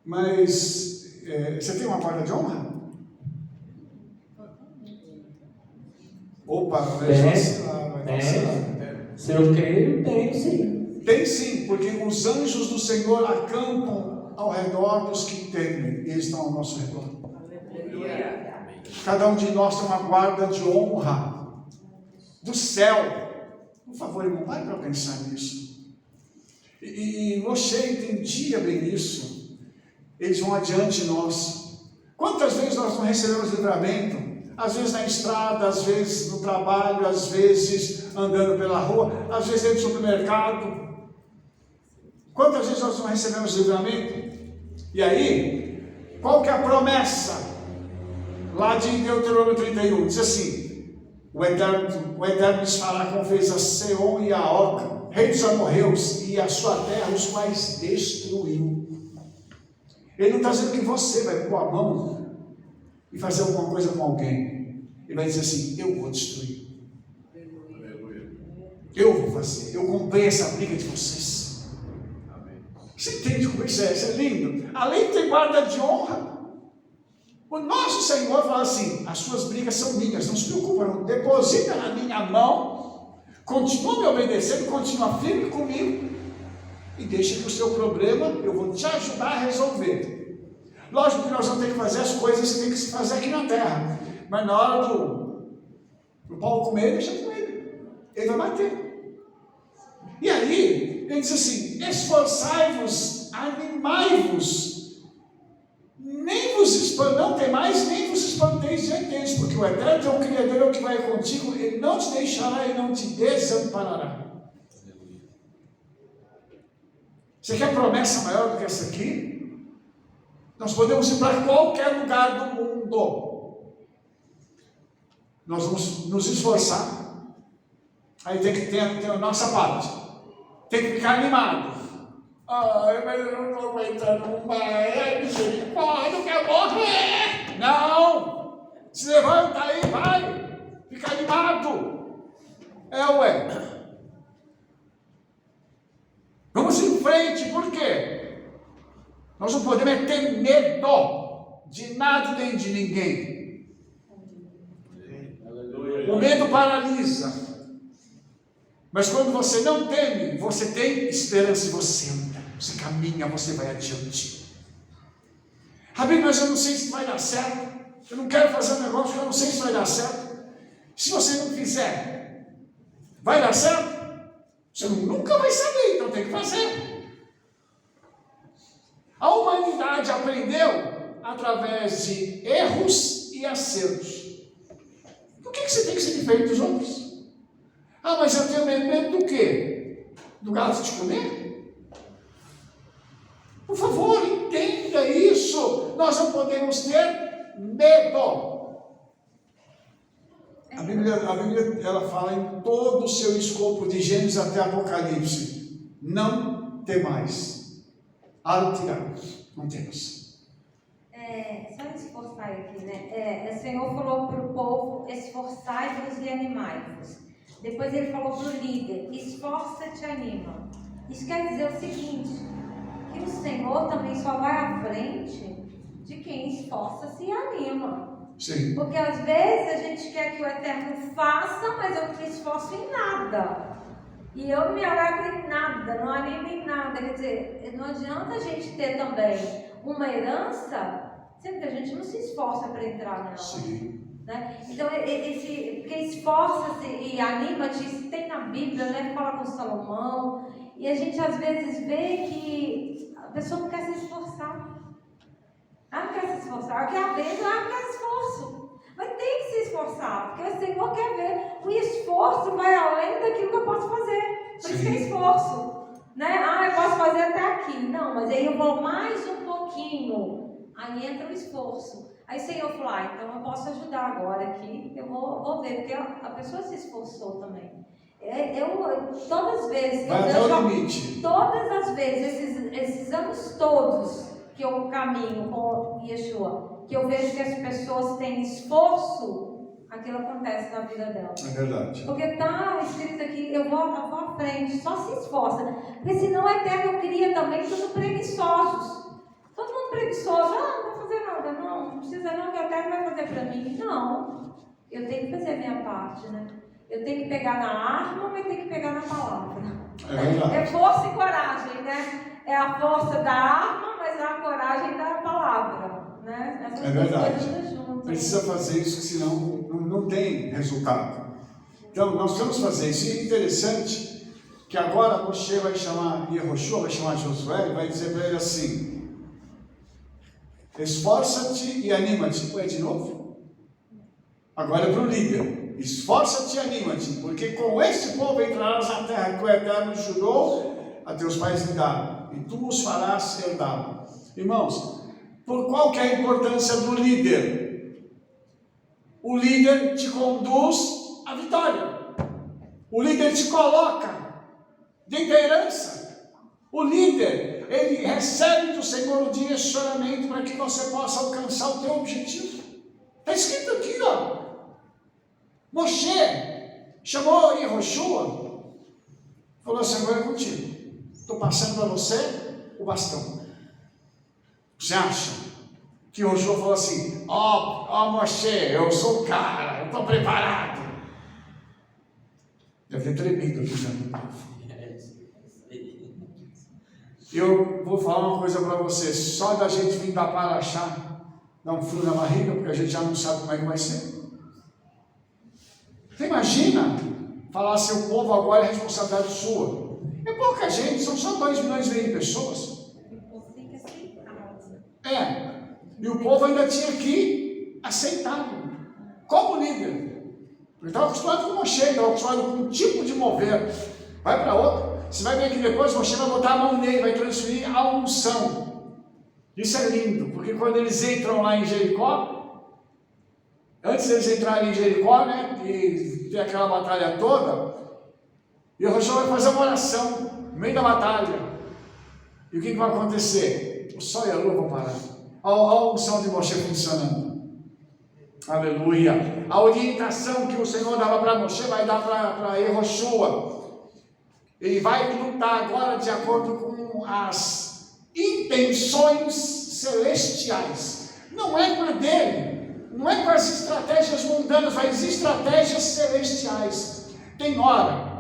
Mas você tem uma guarda de honra? Opa, vai vacilar, vai vacilar. Se eu creio, tenho sim. Tem sim, porque os anjos do Senhor acampam ao redor dos que temem, e eles estão ao nosso redor. Cada um de nós tem uma guarda de honra do céu. Por favor, irmão, vai para pensar nisso. E Moshe entendia bem isso. Eles vão adiante de nós. Quantas vezes nós não recebemos livramento? Às vezes na estrada, às vezes no trabalho, às vezes andando pela rua, às vezes dentro do supermercado. Quantas vezes nós não recebemos livramento? E aí, qual que é a promessa? Lá de Deuteronômio 31, diz assim, o Eterno lhes fará como fez a Seom e a Og, rei dos amorreus, e a sua terra, os quais destruiu. Ele não está dizendo que você vai pôr a mão e fazer alguma coisa com alguém. Ele vai dizer assim, eu vou destruir. Eu vou fazer, eu comprei essa briga de vocês. Você entende como isso é? Isso é lindo. Além de ter guarda de honra, o nosso Senhor fala assim, as suas brigas são minhas, não se preocupa, não. Deposita na minha mão, continua me obedecendo, continua firme comigo, e deixa que o seu problema, eu vou te ajudar a resolver. Lógico que nós vamos ter que fazer as coisas que tem que se fazer aqui na terra, mas na hora do pau comer, deixa com ele vai bater. E aí, ele diz assim, esforçai-vos, animai-vos, não temais, nem vos espanteis diante deles, porque o Eterno é o Criador, é o que vai contigo, ele não te deixará e não te desamparará. Você quer promessa maior do que essa aqui? Nós podemos ir para qualquer lugar do mundo, nós vamos nos esforçar, aí tem que ter a nossa parte, tem que ficar animado. Ai, mas eu não estou aguentando mais, misericórdia, eu quero morrer. Não, se levanta aí, vai, fica animado. Vamos em frente, por quê? Nós não podemos ter medo de nada nem de ninguém. O medo paralisa. Mas quando você não teme, você tem esperança e você anda, você caminha, você vai adiante. Rabino, mas eu não sei se vai dar certo. Eu não quero fazer um negócio que eu não sei se vai dar certo. Se você não fizer, vai dar certo? Você nunca vai saber, então tem que fazer. A humanidade aprendeu através de erros e acertos. Por que você tem que ser diferente dos outros? Ah, mas eu tenho medo do quê? Do gado de comer? Por favor, entenda isso. Nós não podemos ter medo. A Bíblia ela fala em todo o seu escopo, de Gênesis até Apocalipse. Não temais. Altirá. Não temas. Só esforçar aqui, né? O Senhor falou para o povo: esforçai-vos e animai-vos. Depois ele falou para o líder: esforça-te e anima. Isso quer dizer o seguinte: que o Senhor também só vai à frente de quem esforça-se e anima. Sim. Porque às vezes a gente quer que o Eterno faça, mas eu não me esforço em nada. E eu não me alegro em nada, não animo em nada. Quer dizer, não adianta a gente ter também uma herança, sendo que a gente não se esforça para entrar nela. Sim. Né? Então, porque esforça-se e anima-te, isso tem na Bíblia, né? Fala com Salomão. E a gente às vezes vê que a pessoa não quer se esforçar. Ela não quer se esforçar. Ela quer ver, ela não quer esforço. Mas tem que se esforçar, porque o Senhor quer ver. O esforço vai além daquilo que eu posso fazer. Por isso que é esforço. Né? Eu posso fazer até aqui. Não, mas aí eu vou mais um pouquinho. Aí entra o esforço. Aí o Senhor falou: então eu posso ajudar agora aqui. Eu vou ver, porque a pessoa se esforçou também. Todas as vezes. Vai até o limite. Todas as vezes, esses anos todos que eu caminho com Yeshua, que eu vejo que as pessoas têm esforço, aquilo acontece na vida delas. É verdade. Porque está escrito aqui: eu vou à frente, só se esforça. Porque senão o Eterno eu queria também tudo preguiçosos. Todo mundo preguiçoso: não vou fazer nada, não precisa não, que o Eterno vai fazer para mim. Não, eu tenho que fazer a minha parte, né? Eu tenho que pegar na arma, mas tenho que pegar na palavra. É verdade. É força e coragem, né? É a força da arma, mas é a coragem da palavra, né? Essas duas coisas juntas. Precisa fazer isso, senão não tem resultado. Então, nós vamos fazer isso. E é interessante que agora Moshe vai chamar Yehoshua, vai chamar Josué e vai dizer para ele assim: esforça-te e anima-te. Ué, de novo? Agora é para o líder: esforça-te e anima-te, porque com este povo entrarás na terra que o Eterno jurou a teus pais lhe dar, e tu os farás herdá-la. Irmãos, por qual que é a importância do líder? O líder te conduz à vitória. O líder te coloca dentro da herança. O líder, ele recebe do Senhor o direcionamento para que você possa alcançar o teu objetivo. Está escrito aqui, ó. Moshe chamou Yehoshua, falou assim: agora é contigo. Estou passando para você o bastão. Você acha que Yehoshua falou assim: ó Moshe, eu sou o cara, eu estou preparado? Deve ter tremido aqui já. Eu vou falar uma coisa para você: só da gente vir da Paraxá dá um frio na barriga, porque a gente já não sabe como é que vai ser. Você imagina falar assim: o povo agora é responsabilidade sua. É pouca gente, são só 2 milhões e meio de pessoas. E o povo ainda tinha que aceitar como líder. Ele estava acostumado com o Moshe, estava acostumado com um tipo de mover. Vai para outro. Você vai ver que depois o Moshe vai botar a mão nele, vai transferir a unção. Isso é lindo, porque quando eles entram lá em Jericó, antes deles entrarem em Jericó, né, e ter aquela batalha toda, Yehoshua vai fazer uma oração no meio da batalha. E o que vai acontecer? O sol e a lua vão parar. Olha a unção de Moshe funcionando. Aleluia. A orientação que o Senhor dava para Moshe vai dar para Yehoshua. Ele vai lutar agora de acordo com as intenções celestiais. Não é com a dele, não é com as estratégias mundanas, mas estratégias celestiais. Tem hora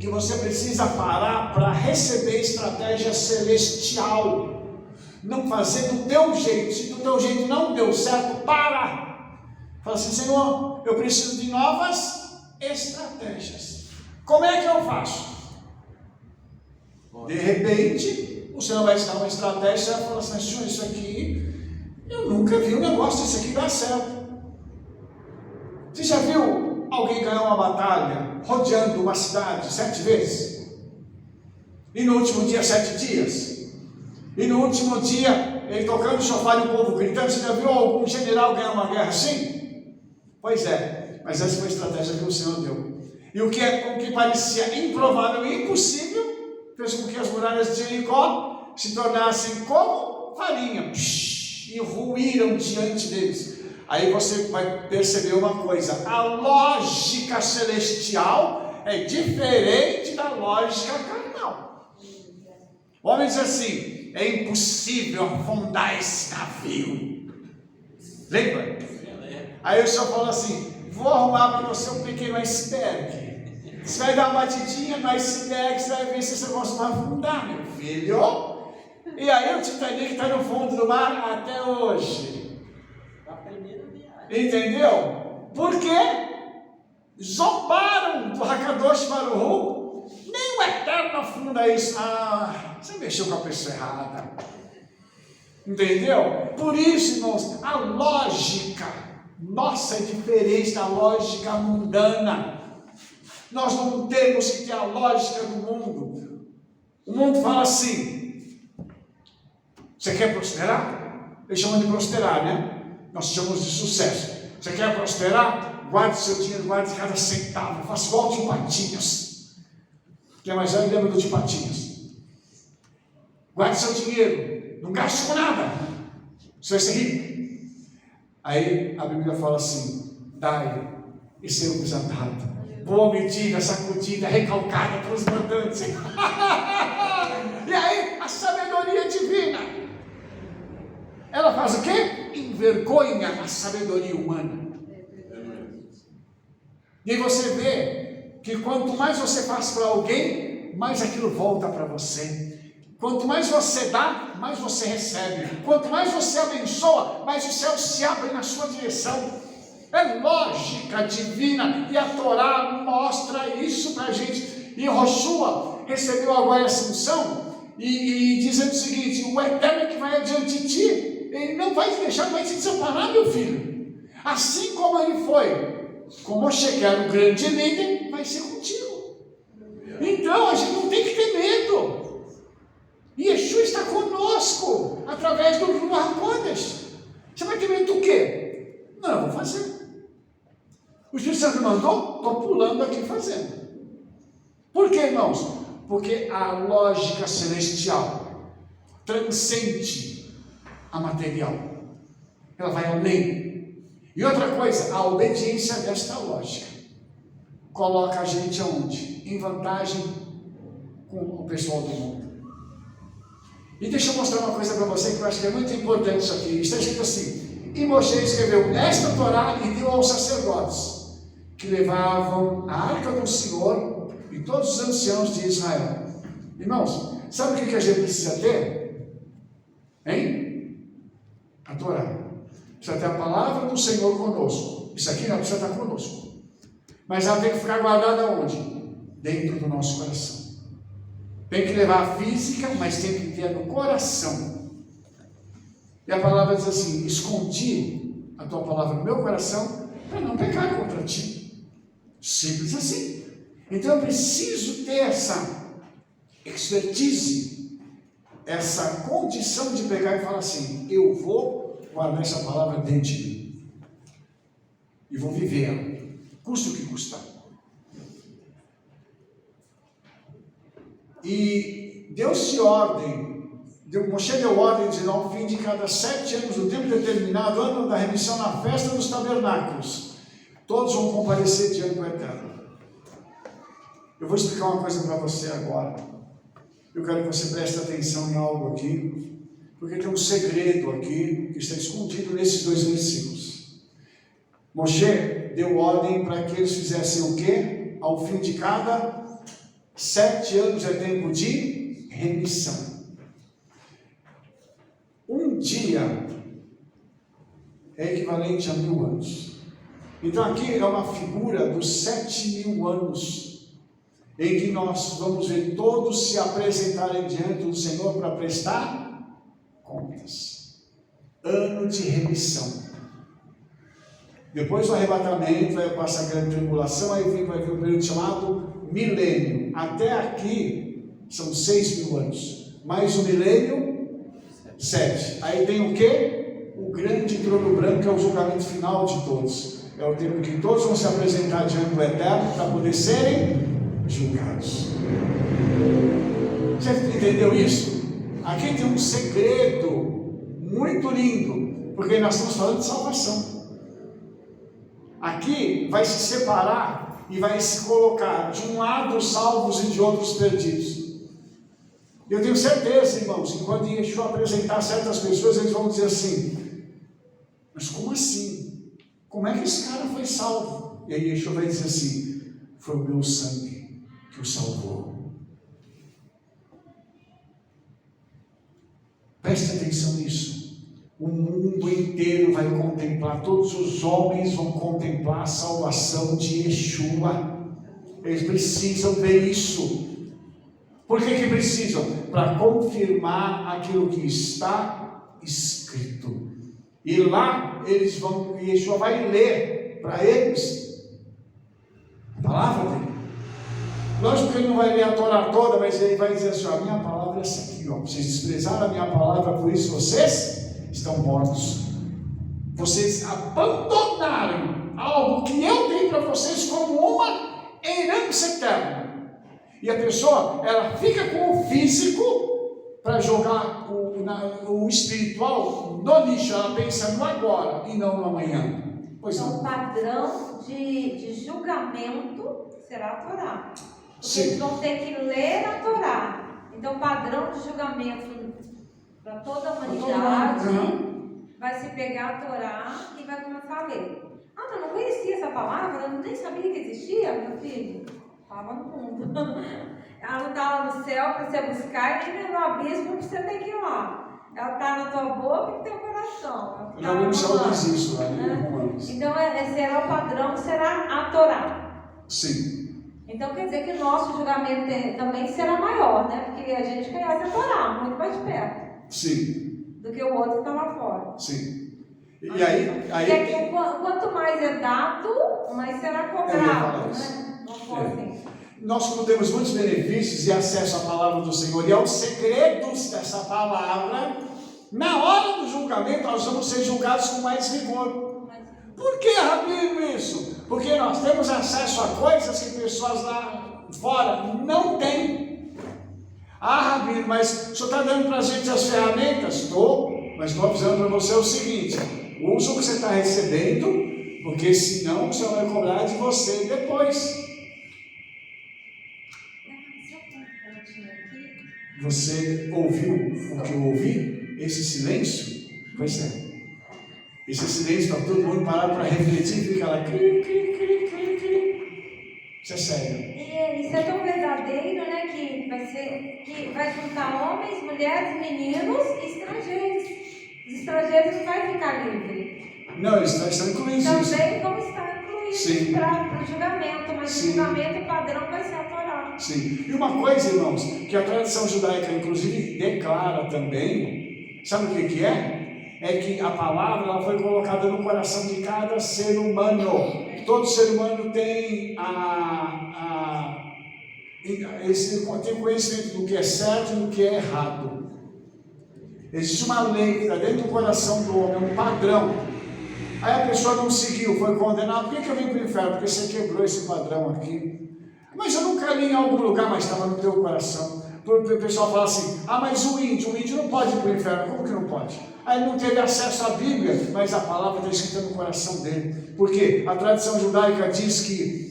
que você precisa parar para receber estratégia celestial. Não fazer do teu jeito. Se do teu jeito não deu certo, para. Fala assim: Senhor, eu preciso de novas estratégias. Como é que eu faço? De repente, o Senhor vai te dar uma estratégia, você vai falar assim: Senhor, isso aqui, eu nunca vi um negócio desse aqui dar certo. Você já viu alguém ganhar uma batalha rodeando uma cidade 7 vezes? E no último dia 7 dias? E no último dia ele tocando o chofar e o povo gritando? Você já viu algum general ganhar uma guerra assim? Pois é, Mas essa foi a estratégia que o Senhor deu. E o que parecia improvável e impossível, fez com que as muralhas de Jericó se tornassem como farinha, e ruíram diante deles. Aí você vai perceber uma coisa: a lógica celestial é diferente da lógica carnal. O homem diz assim: é impossível afundar esse navio. Lembra? Aí o Senhor falou assim: vou arrumar para você um pequeno iceberg. Você vai dar uma batidinha no iceberg, você vai ver se você consegue afundar, meu filho. E aí o Titanic está no fundo do mar até hoje. Entendeu? Porque zombaram do Hakadosh Baruch. Nem o Eterno afunda isso. Você mexeu com a pessoa errada. Entendeu? Por isso, irmãos, a lógica nossa é diferente da lógica mundana. Nós não temos que ter a lógica do mundo. O mundo fala assim: você quer prosperar? Eles chamam de prosperar, né? Nós chamamos de sucesso. Você quer prosperar? Guarde seu dinheiro, guarde cada centavo. Faça igual o Tio Patinhas. Quem é mais velho lembra do Tio Patinhas. Guarde seu dinheiro, não gaste com nada, você vai ser rico. Aí a Bíblia fala assim: dai e será-vos dado. Boa medida, sacudida, recalcada para os mandantes. E aí a sabedoria divina, ela faz o quê? Envergonha a sabedoria humana. E aí você vê que quanto mais você faz para alguém, mais aquilo volta para você. Quanto mais você dá, mais você recebe. Quanto mais você abençoa, mais os céus se abrem na sua direção. É lógica divina, e a Torá mostra isso para a gente. E Josué recebeu agora essa unção, e dizendo o seguinte: o Eterno é que vai adiante de ti, ele não vai te deixar, não vai te desamparar, meu filho. Assim como ele foi com Moshe, que era o grande líder, vai ser contigo. Então a gente não tem que ter medo. E Yeshua está conosco através do Ruach HaKodesh. Você vai ter medo do quê? Não, eu vou fazer. O Espírito Santo mandou, estou pulando aqui fazendo. Por quê, irmãos? Porque a lógica celestial transcende a material. Ela vai além. E outra coisa, a obediência desta lógica coloca a gente aonde? Em vantagem com o pessoal do mundo. E deixa eu mostrar uma coisa para você que eu acho que é muito importante isso aqui. Está escrito assim: e Moshe escreveu esta Torá e deu aos sacerdotes que levavam a arca do Senhor e todos os anciãos de Israel. Irmãos, sabe o que a gente precisa ter? Hein? A Torá. Precisa ter a palavra do Senhor conosco. Isso aqui não precisa estar conosco. Mas ela tem que ficar guardada onde? Dentro do nosso coração. Tem que levar a física, mas tem que ter no coração. E a palavra diz assim: escondi a tua palavra no meu coração para não pecar contra ti. Simples assim. Então eu preciso ter essa expertise, essa condição de pegar e falar assim: eu vou guardar essa palavra dentro de mim e vou viver ela, custe o que custar. E deu-se ordem, Moshe deu ordem de ao fim de cada 7 anos, do tempo determinado, ano da remissão, na festa dos tabernáculos, todos vão comparecer diante do Eterno. Eu vou explicar uma coisa para você agora. Eu quero que você preste atenção em algo aqui, porque tem um segredo aqui que está escondido nesses 2 versículos. Moshe deu ordem para que eles fizessem o quê? Ao fim de cada 7 anos é tempo de remissão. Um dia é equivalente a 1000 anos. Então aqui é uma figura dos 7.000 anos em que nós vamos ver todos se apresentarem diante do Senhor para prestar contas. Ano de remissão. Depois do arrebatamento vai passar a grande tribulação, aí vai vir um período chamado milênio. Até aqui são 6.000 anos. Mais um milênio, 7. Aí tem o quê? O grande trono branco, é o julgamento final de todos. é o tempo que todos vão se apresentar diante do Eterno para poder serem julgados. Você entendeu isso? Aqui tem um segredo muito lindo, porque nós estamos falando de salvação. Aqui vai se separar e vai se colocar de um lado os salvos e de outros perdidos. Eu tenho certeza, irmãos, que quando Yeshua apresentar certas pessoas, eles vão dizer assim: mas como assim? Como é que esse cara foi salvo? E aí Yeshua vai dizer assim: foi o meu sangue que o salvou. Preste atenção nisso. O mundo inteiro vai contemplar, todos os homens vão contemplar a salvação de Yeshua. Eles precisam ver isso. Por que precisam? Para confirmar aquilo que está escrito. E lá eles vão, Yeshua vai ler para eles a palavra dele. Lógico que ele não vai ler a Torá toda, mas ele vai dizer assim: a minha palavra é essa aqui, ó. Vocês desprezaram a minha palavra, por isso vocês estão mortos. Vocês abandonaram algo que eu dei para vocês como uma herança eterna. E a pessoa, ela fica com o físico para jogar o espiritual no lixo. Ela pensa no agora e não no amanhã. Pois então, não. o padrão de julgamento será a Torá. Porque Sim. eles vão ter que ler a Torá. Então, o padrão de julgamento para toda a humanidade vai se pegar a Torá e vai começar a ler. Ah, mas eu não conhecia essa palavra, eu nem sabia que existia, meu filho. Estava no mundo. Ela não está lá no céu para você buscar, nem no abismo para você ter que ir lá. Ela está na tua boca e no teu coração. Já vimos já diz isso lá em Romanos. Então, será o padrão, será a Torá. Sim. Então, quer dizer que o nosso julgamento também será maior, né? Porque a gente conhece a Torá muito mais perto. Sim. Do que o outro que está lá fora. Sim. E aí Porque quanto mais é dado, mais será cobrado, né? Não for assim. Nós, como temos muitos benefícios e acesso à palavra do Senhor e aos segredos dessa palavra, na hora do julgamento nós vamos ser julgados com mais rigor. Por que, Rabino, isso? Porque nós temos acesso a coisas que pessoas lá fora não têm. Ah, Rabino, mas o senhor está dando para a gente as ferramentas? Estou, mas estou avisando para você o seguinte: usa o que você está recebendo, porque senão o senhor vai cobrar de você depois. Você ouviu o que eu ouvi? Esse silêncio? Pois é. Esse silêncio para todo mundo parar para refletir e ficar lá. Isso é sério. Isso é tão verdadeiro, né? Que vai juntar homens, mulheres, meninos e estrangeiros. Os estrangeiros não vai ficar livre. Não, eles estão incluídos. Também vão estar incluídos para o julgamento, mas Sim. o julgamento padrão vai ser a Torá. Sim. E uma coisa, irmãos, que a tradição judaica inclusive declara também, sabe o que é? É que a palavra ela foi colocada no coração de cada ser humano. Todo ser humano tem tem conhecimento do que é certo e do que é errado. Existe uma lei que está dentro do coração do homem, um padrão. Aí a pessoa não seguiu, foi condenada. Por que eu vim para o inferno? Porque você quebrou esse padrão aqui. Mas eu nunca li em algum lugar, mas estava no teu coração. O pessoal fala assim: ah, mas o índio não pode ir para o inferno. Como que não pode? Aí ele não teve acesso à Bíblia, mas a palavra está escrita no coração dele. Porque a tradição judaica diz que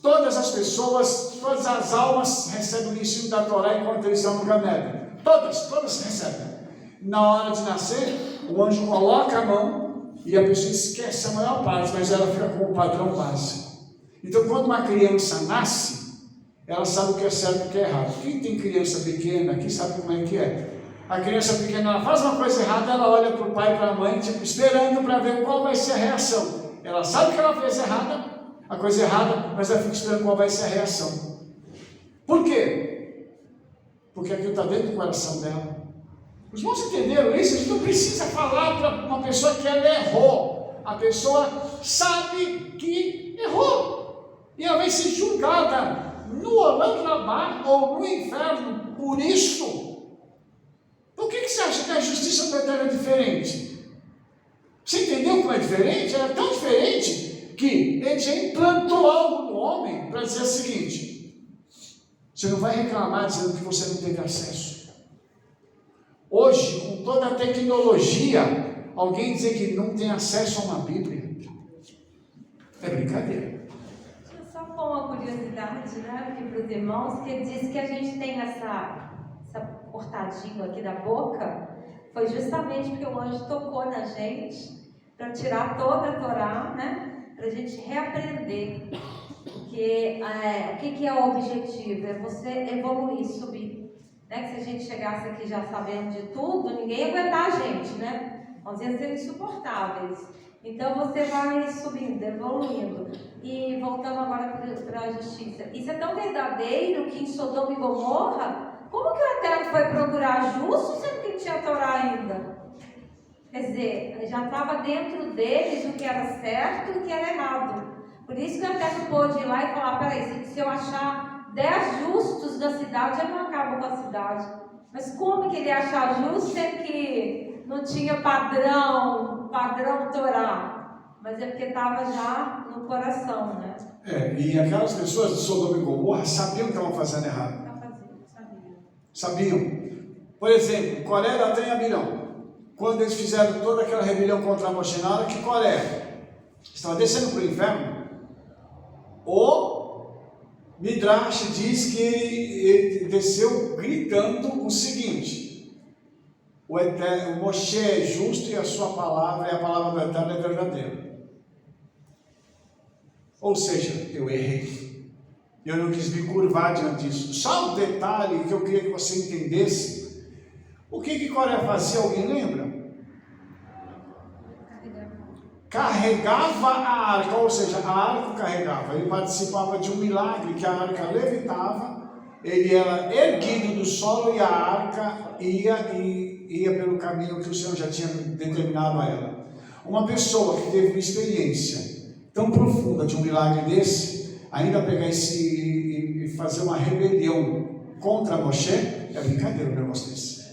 todas as pessoas, todas as almas recebem o ensino da Torá enquanto eles estão no Ganéden. Todas recebem. Na hora de nascer, o anjo coloca a mão e a pessoa esquece a maior parte, mas ela fica com o padrão básico. Então, quando uma criança nasce, ela sabe o que é certo e o que é errado. Quem tem criança pequena aqui sabe como é que é. A criança pequena, ela faz uma coisa errada, ela olha para o pai e para a mãe, tipo, esperando para ver qual vai ser a reação. Ela sabe que ela fez a coisa errada, mas ela fica esperando qual vai ser a reação. Por quê? Porque aquilo está dentro do coração dela. Os irmãos entenderam isso? A gente não precisa falar para uma pessoa que ela errou. A pessoa sabe que errou. E ela vai ser julgada no Olam Rabá ou no inferno por isso. Por que você acha que a justiça do Eterno é diferente? Você entendeu como é diferente? É tão diferente que ele já implantou algo no homem para dizer o seguinte: você não vai reclamar dizendo que você não teve acesso. Hoje, com toda a tecnologia, alguém dizer que não tem acesso a uma Bíblia é brincadeira. Deixa eu só pôr uma curiosidade, né, aqui para os irmãos, que ele disse que a gente tem essa cortadinho aqui da boca, foi justamente porque o anjo tocou na gente para tirar toda a Torá, né, para a gente reaprender. Porque o que é o objetivo? É você evoluir, subir. Né? Que se a gente chegasse aqui já sabendo de tudo, ninguém ia aguentar a gente, né? Nós íamos ser insuportáveis. Então você vai subindo, evoluindo. E voltando agora para a justiça. Isso é tão verdadeiro que em Sodoma e Gomorra, como que o Eterno foi procurar justo sendo que não tinha Torá ainda? Quer dizer, já estava dentro deles o que era certo e o que era errado. Por isso que o Eterno pôde ir lá e falar: peraí, se eu achar 10 justos da cidade, eu não acabo com a cidade. Mas como que ele ia achar justo sendo que não tinha padrão Torá? Mas é porque estava já no coração, né? E aquelas pessoas de Sodoma e Gomorra sabiam que estavam fazendo errado. Sabiam. Por exemplo, Coré, Datã e Abirão. Quando eles fizeram toda aquela rebelião contra Moshe, na hora que Coré estava descendo para o inferno, o Midrash diz que ele desceu gritando o seguinte: o Moshe é justo e a sua palavra, e a palavra do Eterno é verdadeira. Ou seja, eu errei. Eu não quis me curvar diante disso. Só um detalhe que eu queria que você entendesse. O que Coré fazia, alguém lembra? Carregava a arca, ou seja, a arca carregava. Ele participava de um milagre que a arca levitava, ele era erguido do solo e a arca ia pelo caminho que o Senhor já tinha determinado a ela. Uma pessoa que teve uma experiência tão profunda de um milagre desse, ainda pegar e fazer uma rebelião contra Moshe, é brincadeira um negócio desse.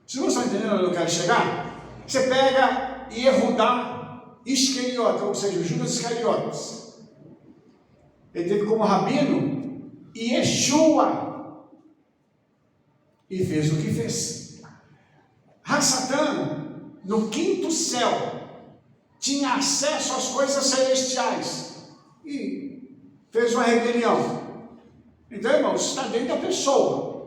Vocês não estão entendendo onde eu quero chegar? Você pega Yehudá Iscariote, ou seja, Judas Iscariotes. Ele teve como rabino Yeshua e fez o que fez. Satã, no quinto céu, tinha acesso às coisas celestiais e fez uma rebelião. Então, irmãos, está dentro da pessoa.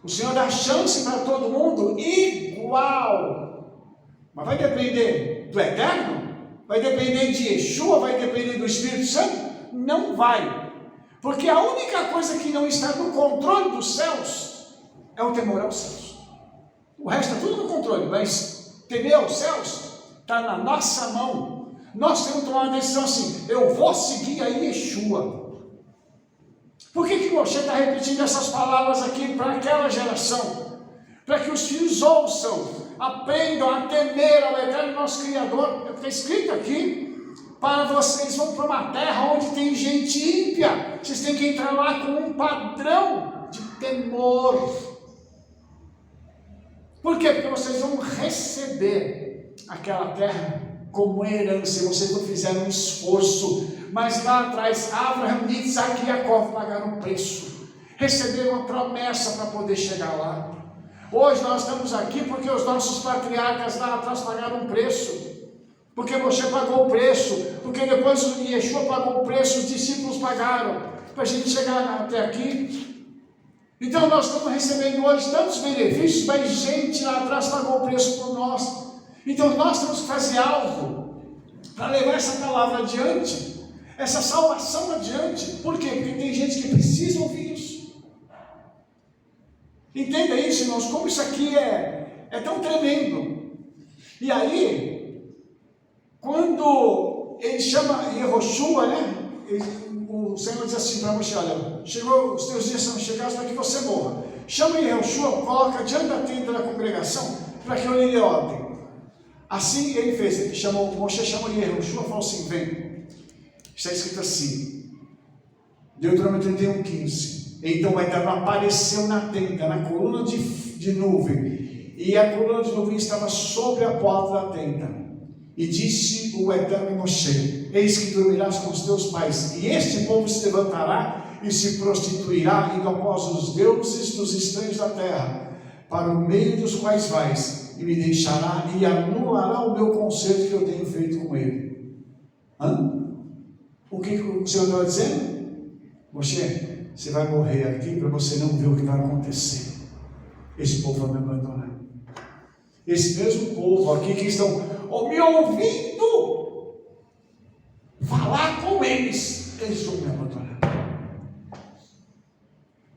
O Senhor dá chance para todo mundo igual. Mas vai depender do Eterno? Vai depender de Yeshua? Vai depender do Espírito Santo? Não vai. Porque a única coisa que não está no controle dos céus é o temor aos céus. O resto está tudo no controle, mas temer aos céus está na nossa mão. Nós temos que tomar uma decisão assim: eu vou seguir a Yeshua. Por que Moshe está repetindo essas palavras aqui para aquela geração? Para que os filhos ouçam, aprendam a temer ao Eterno nosso Criador. Está escrito aqui: para vocês vão para uma terra onde tem gente ímpia. Vocês têm que entrar lá com um padrão de temor. Por quê? Porque vocês vão receber aquela terra como herança. Vocês não fizeram um esforço. Mas lá atrás, Abraão, Isaac e Jacó pagaram um preço, receberam uma promessa para poder chegar lá. Hoje nós estamos aqui porque os nossos patriarcas lá atrás pagaram um preço, porque Moshe pagou o preço, porque depois o Yeshua pagou o preço, os discípulos pagaram, para a gente chegar até aqui. Então nós estamos recebendo hoje tantos benefícios, mas gente lá atrás pagou o preço por nós. Então nós temos que fazer algo para levar essa palavra adiante, essa salvação adiante. Por quê? Porque tem gente que precisa ouvir isso. Entenda isso, irmãos, como isso aqui é tão tremendo. E aí, quando ele chama Yehoshua, né? O Senhor diz assim para Moshe: olha, chegou, os teus dias são chegados para que você morra. Chama Yehoshua, coloca diante da tenda da congregação, para que eu lhe dê ordem. Assim ele fez. Moshe chamou Yehoshua e falou assim: vem. Está escrito assim, Deuteronômio 31:15. Então o Eterno apareceu na tenda, na coluna de nuvem, e a coluna de nuvem estava sobre a porta da tenda. E disse o Eterno a Moshe: eis que dormirás com os teus pais, e este povo se levantará e se prostituirá, indo após os deuses dos estranhos da terra, para o meio dos quais vais, e me deixará e anulará o meu concerto que eu tenho feito com ele. O que o Senhor estava dizendo? Moshe, você vai morrer aqui para você não ver o que vai acontecer. Esse povo vai me abandonar. Esse mesmo povo aqui que estão me ouvindo falar com eles vão me abandonar.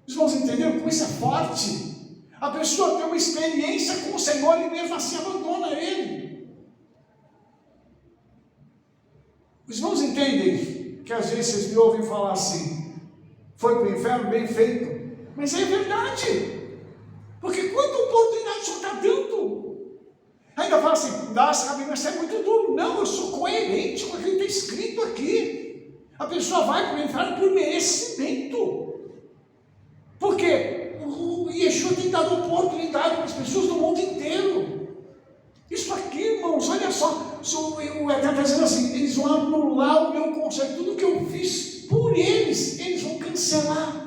Os irmãos entenderam como isso é forte? A pessoa tem uma experiência com o Senhor e mesmo assim abandona Ele. Os irmãos entendem que às vezes vocês me ouvem falar assim: foi para o inferno, bem feito. Mas é verdade. Porque quanta oportunidade o Senhor está dando? Ainda fala assim: nossa, Rabi, mas você é muito duro. Não, eu sou coerente com aquilo que está escrito aqui. A pessoa vai para o inferno por merecimento. Porque o Yeshua tem dado oportunidade para as pessoas do mundo inteiro. Isso aqui, irmãos, olha só. O Eterno está dizendo assim: eles vão anular o meu conceito. Tudo que eu fiz por eles vão cancelar.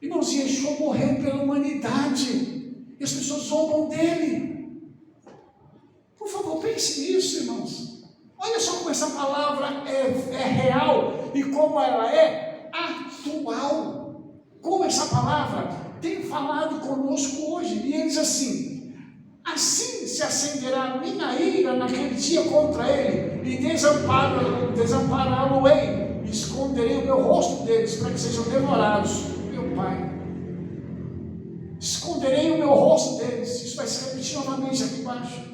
Irmãos, Yeshua morreu pela humanidade. E as pessoas zombam dele. Por favor, pense nisso, irmãos. Olha só como essa palavra é real e como ela é atual. Como essa palavra tem falado conosco hoje. E ele diz assim: assim se acenderá a minha ira naquele dia contra ele, e desampará-lo-ei, e esconderei o meu rosto deles, para que sejam devorados. Meu Pai, esconderei o meu rosto deles. Isso vai se repetir novamente aqui embaixo.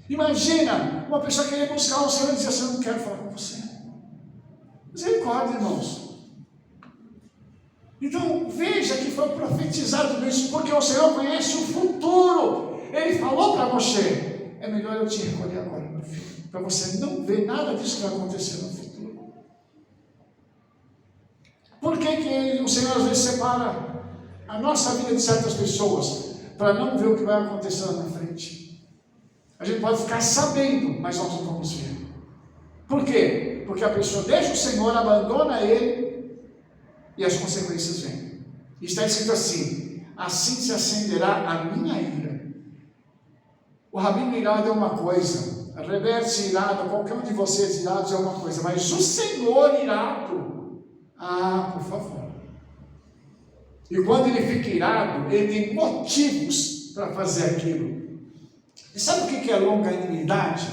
Imagina uma pessoa querer buscar o Senhor e dizer assim: eu não quero falar com você. Misericórdia, irmãos. Então veja que foi profetizado isso, porque o Senhor conhece o futuro. Ele falou para Moshe: é melhor eu te recolher agora, meu filho, para você não ver nada disso que vai acontecer no futuro. Por que o Senhor às vezes separa a nossa vida de certas pessoas? Para não ver o que vai acontecer lá na frente. A gente pode ficar sabendo, mas nós não vamos ver. Por quê? Porque a pessoa deixa o Senhor, abandona Ele, e as consequências vêm. Está escrito assim: assim se acenderá a minha ira. O rabino irado é uma coisa, a Rebete irado, qualquer um de vocês irados é uma coisa, mas o Senhor irado, por favor. E quando ele fica irado, ele tem motivos para fazer aquilo. E sabe o que é longanimidade?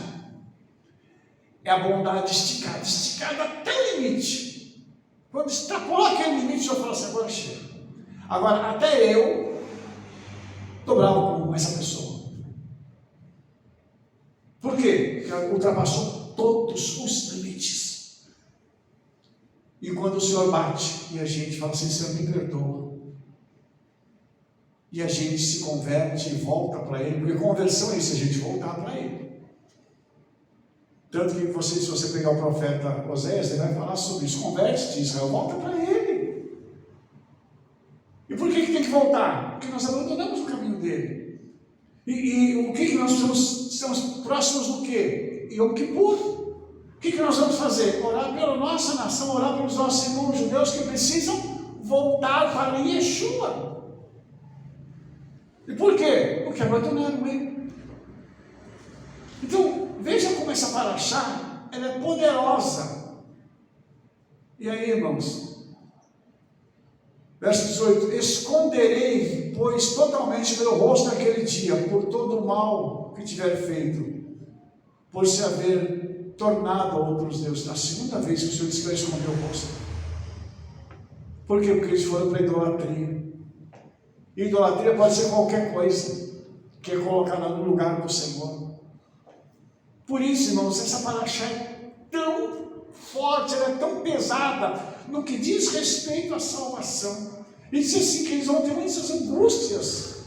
É a bondade esticada até o limite. Quando extrapolou aquele limite, eu falo assim: agora chega. Agora, até eu estou bravo com essa pessoa. Por quê? Porque ela ultrapassou todos os limites. E quando o Senhor bate, e a gente fala assim: Senhor, me perdoa. E a gente se converte e volta para Ele, porque conversão é isso, a gente voltar para Ele. Tanto que se você pegar o profeta Oséias, ele vai falar sobre isso: converte-te, Israel, volta para Ele. E por que tem que voltar? Porque nós abandonamos o caminho dele. E o que nós estamos próximos do quê? Yom Kippur. O que nós vamos fazer? Orar pela nossa nação, orar pelos nossos irmãos judeus que precisam voltar para Yeshua. E por quê? Porque abandonaram Ele. Então, veja como essa paraxá, ela é poderosa. E aí, irmãos, verso 18: esconderei, pois, totalmente meu rosto naquele dia, por todo o mal que tiver feito, por se haver tornado a outros deuses. Na segunda vez que o Senhor disse que vai esconder o rosto. Por quê? Porque eles foram para a idolatria. E idolatria pode ser qualquer coisa que é colocada no lugar do Senhor. Por isso, irmãos, essa paraxá é tão forte, ela é tão pesada no que diz respeito à salvação. Ele diz assim que eles vão ter muitas angústias,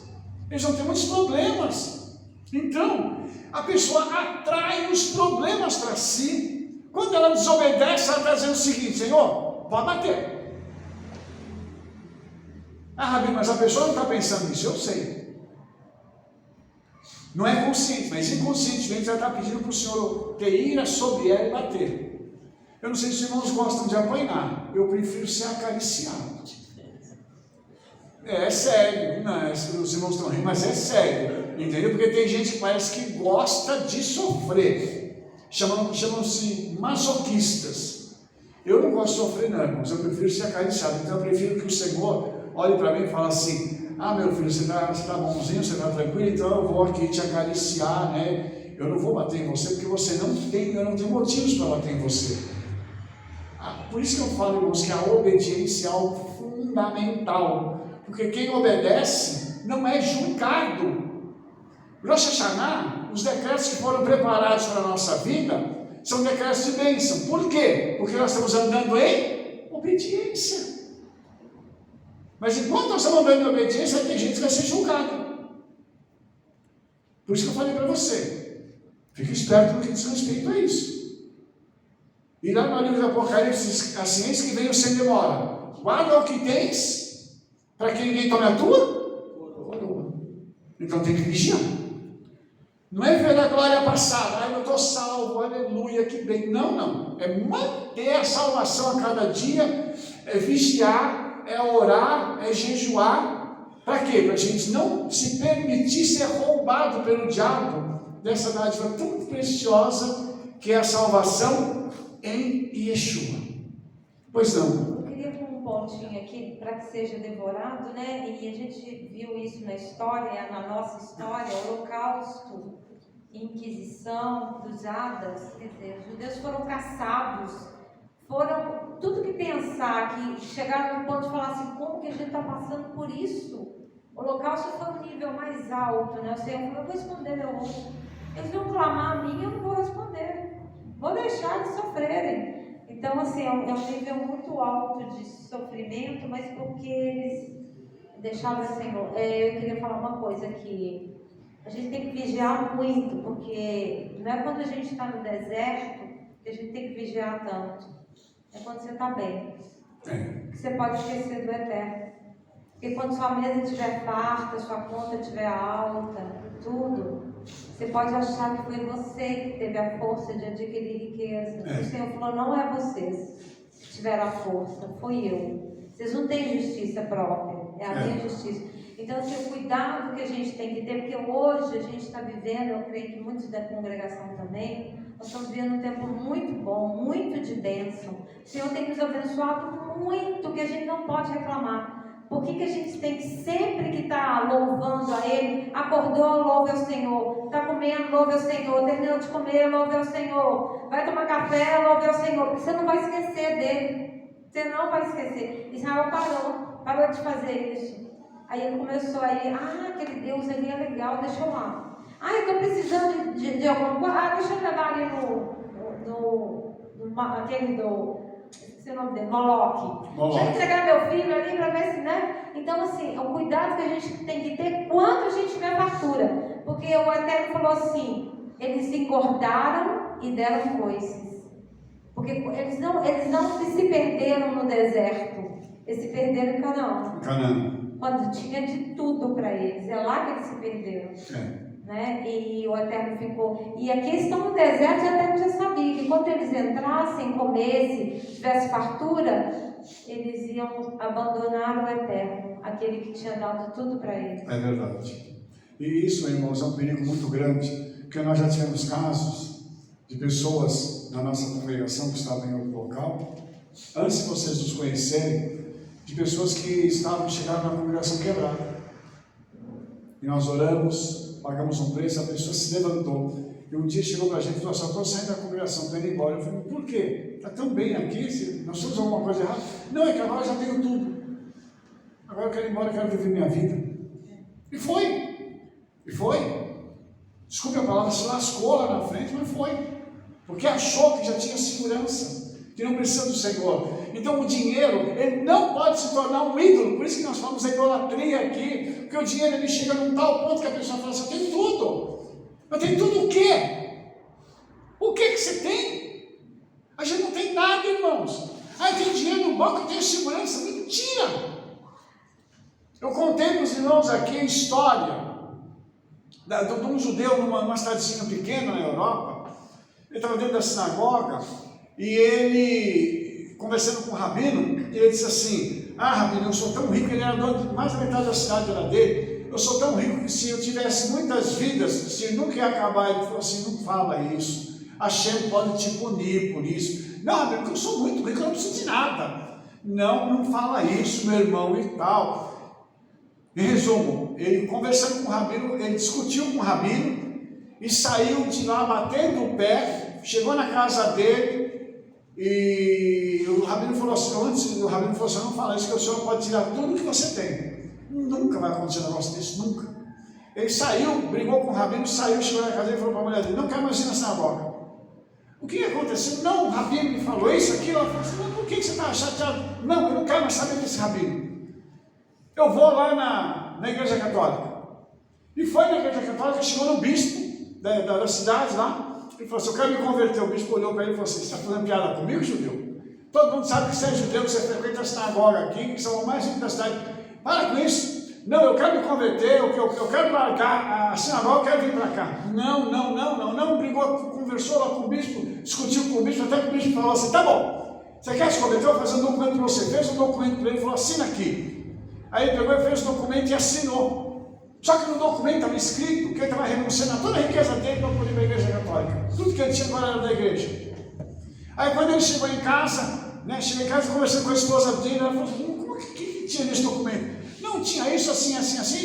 eles vão ter muitos problemas. Então, a pessoa atrai os problemas para si. Quando ela desobedece, ela está dizendo o seguinte: Senhor, pode bater. Rabi, mas a pessoa não está pensando nisso, eu sei. Não é consciente, mas inconscientemente ela está pedindo para o Senhor ter ira sobre ela e bater. Eu não sei se os irmãos gostam de apanhar, eu prefiro ser acariciado. É sério, não, os irmãos estão rindo, mas é sério, entendeu? Porque tem gente que parece que gosta de sofrer, chamam-se masoquistas. Eu não gosto de sofrer não, irmãos, eu prefiro ser acariciado. Então eu prefiro que o Senhor olhe para mim e fale assim: ah, meu filho, você está bonzinho, você está tranquilo, então eu vou aqui te acariciar, né? Eu não vou bater em você, porque eu não tenho motivos para bater em você. Por isso que eu falo, irmãos, que a obediência é algo fundamental, porque quem obedece não é julgado. Rosh Hashanah, os decretos que foram preparados para a nossa vida, são decretos de bênção. Por quê? Porque nós estamos andando em obediência. Mas enquanto nós estamos andando em obediência, tem gente que vai ser julgado. Por isso que eu falei para você, fique esperto no que diz respeito a isso. E lá no livro do Apocalipse diz assim: eis que venho sem demora, guarda o que tens, para que ninguém tome a tua coroa. Então tem que vigiar. Não é ver a glória passada, eu estou salvo, aleluia, que bem. Não. É manter a salvação a cada dia, é vigiar, é orar, é jejuar. Para quê? Para a gente não se permitir ser roubado pelo diabo dessa dádiva tão preciosa que é a salvação em Yeshua. Pois não. Eu queria pôr um pontinho aqui para que seja devorado, né? E a gente viu isso na história, na nossa história, Holocausto, Inquisição, Cruzadas, quer dizer, os judeus foram caçados, foram tudo que pensar, que chegaram no ponto de falar assim: como que a gente está passando por isso? O Holocausto foi um nível mais alto, né? O Senhor falou: eu vou esconder meu rosto. Eles vão clamar a mim, eu não vou responder. Vou deixar de sofrerem. Então, assim, é um nível muito alto de sofrimento, mas porque eles deixaram o Senhor. Eu queria falar uma coisa aqui. A gente tem que vigiar muito, porque não é quando a gente está no deserto que a gente tem que vigiar tanto. É quando você está bem. Que você pode esquecer do eterno. Porque quando sua mesa estiver farta, sua conta estiver alta, tudo, você pode achar que foi você que teve a força de adquirir riqueza. O Senhor falou: não é vocês que tiveram a força, foi eu. Vocês não têm justiça própria, é a minha justiça. Então, assim, o cuidado que a gente tem que ter, porque hoje a gente está vivendo, eu creio que muitos da congregação também, nós estamos vivendo um tempo muito bom, muito de bênção. O Senhor tem nos abençoado muito, que a gente não pode reclamar. Por que a gente tem que sempre que estar louvando a Ele, acordou, louve ao Senhor, está comendo, louve ao Senhor, terminou de comer, louve ao Senhor, vai tomar café, louve ao Senhor, porque você não vai esquecer dele, você não vai esquecer. Israel parou de fazer isso. Aí ele começou a ir: aquele Deus ali é legal, deixa eu lá. Eu estou precisando de alguma coisa, deixa eu levar ali aquele esqueci o nome dele, Moloque. Deixa eu entregar meu filho ali para ver se, né? Então, assim, é o cuidado que a gente tem que ter quando a gente tiver fartura. Porque o Eterno falou assim: eles engordaram e deram coices. Porque eles não se perderam no deserto, eles se perderam em Canaã. Quando tinha de tudo para eles, é lá que eles se perderam. Né? E o Eterno ficou. E a questão do deserto, o Eterno já sabia que quando eles entrassem, comessem, tivesse fartura, eles iam abandonar o Eterno, aquele que tinha dado tudo para eles. É verdade. E isso, irmãos, é um perigo muito grande, porque nós já tivemos casos de pessoas na nossa congregação que estavam em outro local, antes de vocês nos conhecerem, de pessoas que chegaram na congregação quebrada. E nós oramos, pagamos um preço, a pessoa se levantou. E um dia chegou para a gente e falou: só estou saindo da congregação, estou indo embora. Eu falei: por quê? Está tão bem aqui, nós temos alguma coisa errada? Não, é que agora eu já tenho tudo. Agora eu quero ir embora, eu quero viver minha vida. E foi. Desculpe a palavra, se lascou lá na frente, mas foi. Porque achou que já tinha segurança, que não precisa do Senhor. Então o dinheiro, ele não pode se tornar um ídolo. Por isso que nós falamos da idolatria aqui. Porque o dinheiro, ele chega num tal ponto que a pessoa fala assim: eu tenho tudo. Eu tenho tudo o quê? O que você tem? A gente não tem nada, irmãos. Eu tenho dinheiro no banco, eu tenho segurança. Mentira! Eu contei para os irmãos aqui a história de um judeu numa cidadezinha pequena na Europa. Ele estava dentro da sinagoga e ele, conversando com o rabino, ele disse assim: ah, rabino, eu sou tão rico. Ele era dono de mais da metade da cidade era dele. Eu sou tão rico que se eu tivesse muitas vidas, se nunca ia acabar. Ele falou assim: não fala isso, Hashem pode te punir por isso. Não, rabino, porque eu sou muito rico, eu não preciso de nada. Não fala isso, meu irmão, e tal. Em resumo, ele conversando com o rabino, ele discutiu com o rabino e saiu de lá batendo o pé, chegou na casa dele e o rabino falou assim: não fala isso, que o senhor pode tirar tudo que você tem. Nunca vai acontecer um negócio desse, nunca. Ele saiu, brigou com o rabino, saiu, chegou na casa dele e falou para a mulher dele: não quero mais ir na sinagoga. O que aconteceu? Não, o rabino me falou isso, aquilo. Ela falou assim: mas por que você está chateado? Não, eu não quero mais saber desse rabino. Eu vou lá na igreja católica. E foi na igreja católica, chegou no bispo da cidade lá. Ele falou assim: eu quero me converter. O bispo olhou para ele e falou assim: você está fazendo piada comigo, judeu? Todo mundo sabe que você é judeu, que você frequenta a sinagoga aqui, que são os mais ricos da cidade. Para com isso. Não, eu quero me converter, eu quero largar a sinagoga, eu quero vir para cá. Não, brigou, conversou lá com o bispo, discutiu com o bispo, até que o bispo falou assim: tá bom, você quer se converter? Eu vou fazer um documento para você. Fez um documento para ele e falou: assina aqui. Aí ele pegou e fez o documento e assinou. Só que no documento estava escrito que ele estava renunciando a toda a riqueza dele para poder ir para a igreja católica. Tudo que ele tinha agora era da igreja. Aí quando ele chegou em casa, conversando com a esposa dele, ela falou assim: como que tinha nesse documento? Não, tinha isso assim,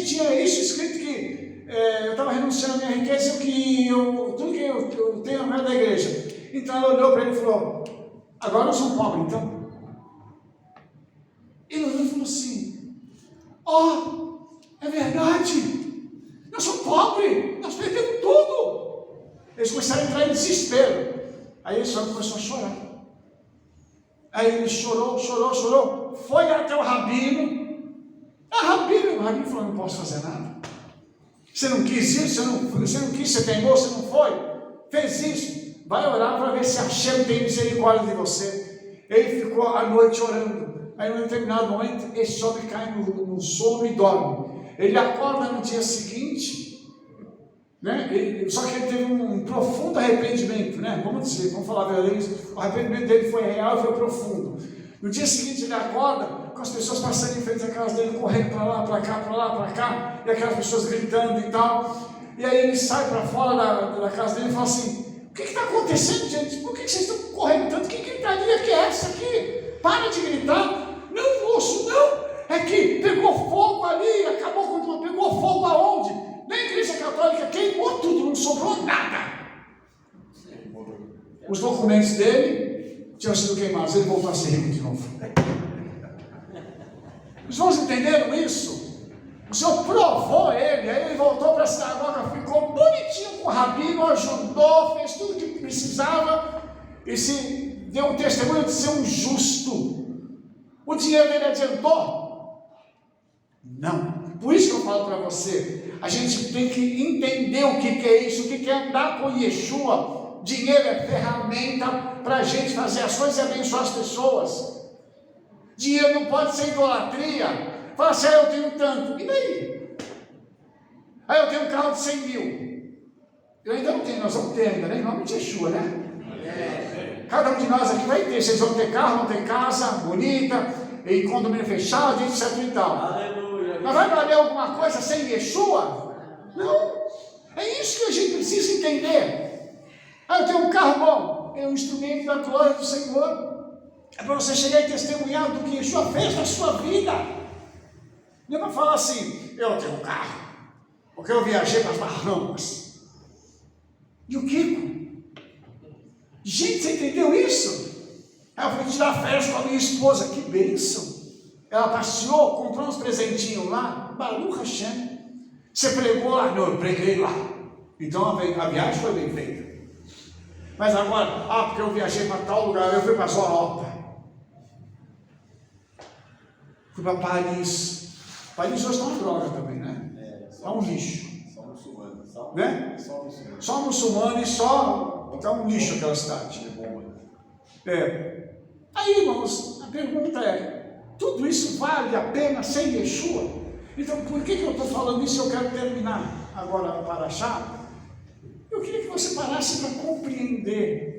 tinha isso escrito que eu estava renunciando a minha riqueza e tudo que eu tenho agora é da igreja. Então ela olhou para ele e falou: agora eu sou pobre, então. Ele olhou e falou assim: é verdade, eu sou pobre, nós perdemos tudo. Eles começaram a entrar em desespero. Aí ele só começou a chorar. Aí ele chorou, foi até o rabino. O rabino falou: não posso fazer nada. Você não quis ir, você não quis, você teimou, você não foi, fez isso. Vai orar para ver se Hashem tem misericórdia de você. Ele ficou a noite orando. Aí, num determinado momento, esse homem cai no sono e dorme. Ele acorda no dia seguinte, né? Só que ele teve um profundo arrependimento, né? Vamos falar a verdade, o arrependimento dele foi real e foi profundo. No dia seguinte, ele acorda com as pessoas passando em frente à casa dele, correndo para lá, para cá, e aquelas pessoas gritando e tal. E aí ele sai para fora da casa dele e fala assim: o que está acontecendo, gente? Por que vocês estão correndo tanto? Que gritaria que é essa aqui? Para de gritar. Não, moço, não. É que pegou fogo ali, acabou com tudo. Pegou fogo aonde? Na igreja católica, queimou tudo, não sobrou nada. Os documentos dele tinham sido queimados, ele voltou a ser rico de novo. Os irmãos entenderam isso? O Senhor provou ele, aí ele voltou para a sinagoga, ficou bonitinho com o rabino, ajudou, fez tudo o que precisava e se deu um testemunho de ser um justo. O dinheiro dele adiantou? Não. Por isso que eu falo para você, a gente tem que entender o que é isso, o que é andar com Yeshua. Dinheiro é ferramenta para a gente fazer as coisas e abençoar as pessoas. Dinheiro não pode ser idolatria. Fala assim: eu tenho tanto, e daí? Aí eu tenho um carro de 100 mil. Eu ainda não tenho, nós vamos ter ainda, né? Em nome de Yeshua, né? Cada um de nós aqui vai ter. Vocês vão ter carro, vão ter casa bonita, em condomínio fechado, etc e tal. Aleluia. Mas vai valer alguma coisa sem Yeshua? Não. É isso que a gente precisa entender. Eu tenho um carro bom, é um instrumento da glória do Senhor. É para você chegar e testemunhar do que Yeshua fez na sua vida. Não é para falar assim: eu tenho um carro, porque eu viajei para as Bahamas. E o Kiko? Gente, você entendeu isso? Eu fui tirar férias com a minha esposa, que bênção. Ela passeou, comprou uns presentinhos lá, Baruch Hashem. Você pregou lá? Não, eu preguei lá. Então a viagem foi bem feita. Mas agora, porque eu viajei para tal lugar, eu fui para a Europa. Fui para Paris. Paris hoje está uma droga também, né? Está um lixo. Só muçulmano. Né? Só muçulmano e só... Está um lixo aquela cidade. Aí, irmãos, a pergunta é: tudo isso vale a pena sem Yeshua? Então, por que eu estou falando isso? Eu quero terminar agora a Paraxá. Eu queria que você parasse para compreender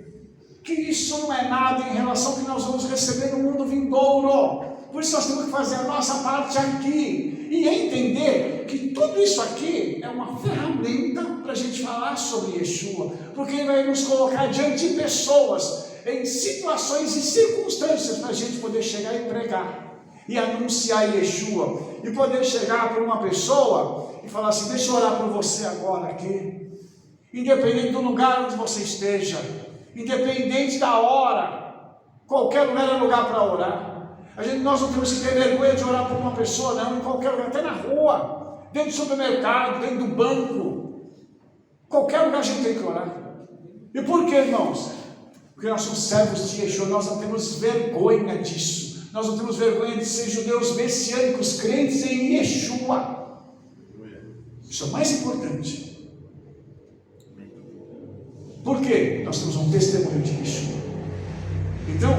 que isso não é nada em relação ao que nós vamos receber no mundo vindouro. Por isso nós temos que fazer a nossa parte aqui e entender que tudo isso aqui é uma ferramenta para a gente falar sobre Yeshua, porque ele vai nos colocar diante de pessoas, em situações e circunstâncias, para a gente poder chegar e pregar e anunciar Yeshua, e poder chegar para uma pessoa e falar assim: deixa eu orar por você agora aqui, independente do lugar onde você esteja, independente da hora, qualquer lugar é lugar para orar. Nós não temos que ter vergonha de orar por uma pessoa, não, em qualquer lugar, até na rua, dentro do supermercado, dentro do banco, qualquer lugar a gente tem que orar. E por que, irmãos? Porque nós somos servos de Yeshua, nós não temos vergonha disso, nós não temos vergonha de ser judeus messiânicos, crentes em Yeshua. Isso é o mais importante. Por quê? Nós temos um testemunho de Yeshua. Então,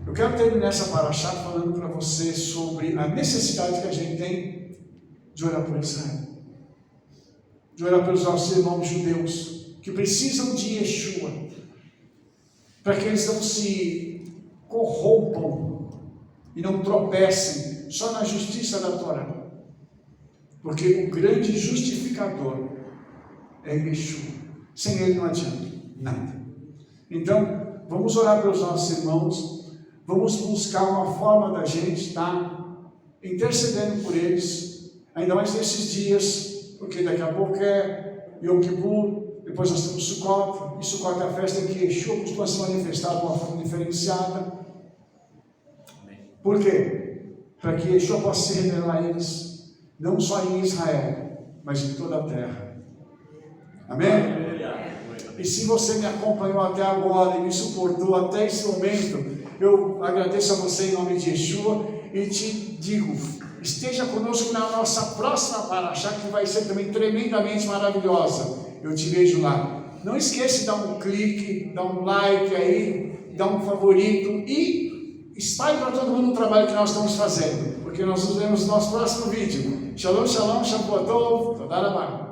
eu quero terminar essa paraxá falando para você sobre a necessidade que a gente tem de orar por Israel, de orar pelos nossos irmãos judeus que precisam de Yeshua, para que eles não se corrompam e não tropecem só na justiça da Torá, porque o grande justificador é Yeshua. Sem ele não adianta nada. Então, vamos orar pelos nossos irmãos. Vamos buscar uma forma da gente estar intercedendo por eles, ainda mais nesses dias, porque daqui a pouco é Yom Kippur, depois nós temos Sukkot, e Sukkot é a festa em que Yeshua costuma se manifestar de uma forma diferenciada. Por quê? Para que Yeshua possa se revelar a eles, não só em Israel, mas em toda a terra. Amém? E se você me acompanhou até agora e me suportou até esse momento, eu agradeço a você em nome de Yeshua e te digo, esteja conosco na nossa próxima paraxá, que vai ser também tremendamente maravilhosa. Eu te vejo lá. Não esqueça de dar um clique, dar um like aí, dar um favorito e espalhe para todo mundo o trabalho que nós estamos fazendo, porque nós nos vemos no nosso próximo vídeo. Shalom, shalom, Shavuot Tov, Toda Rabá.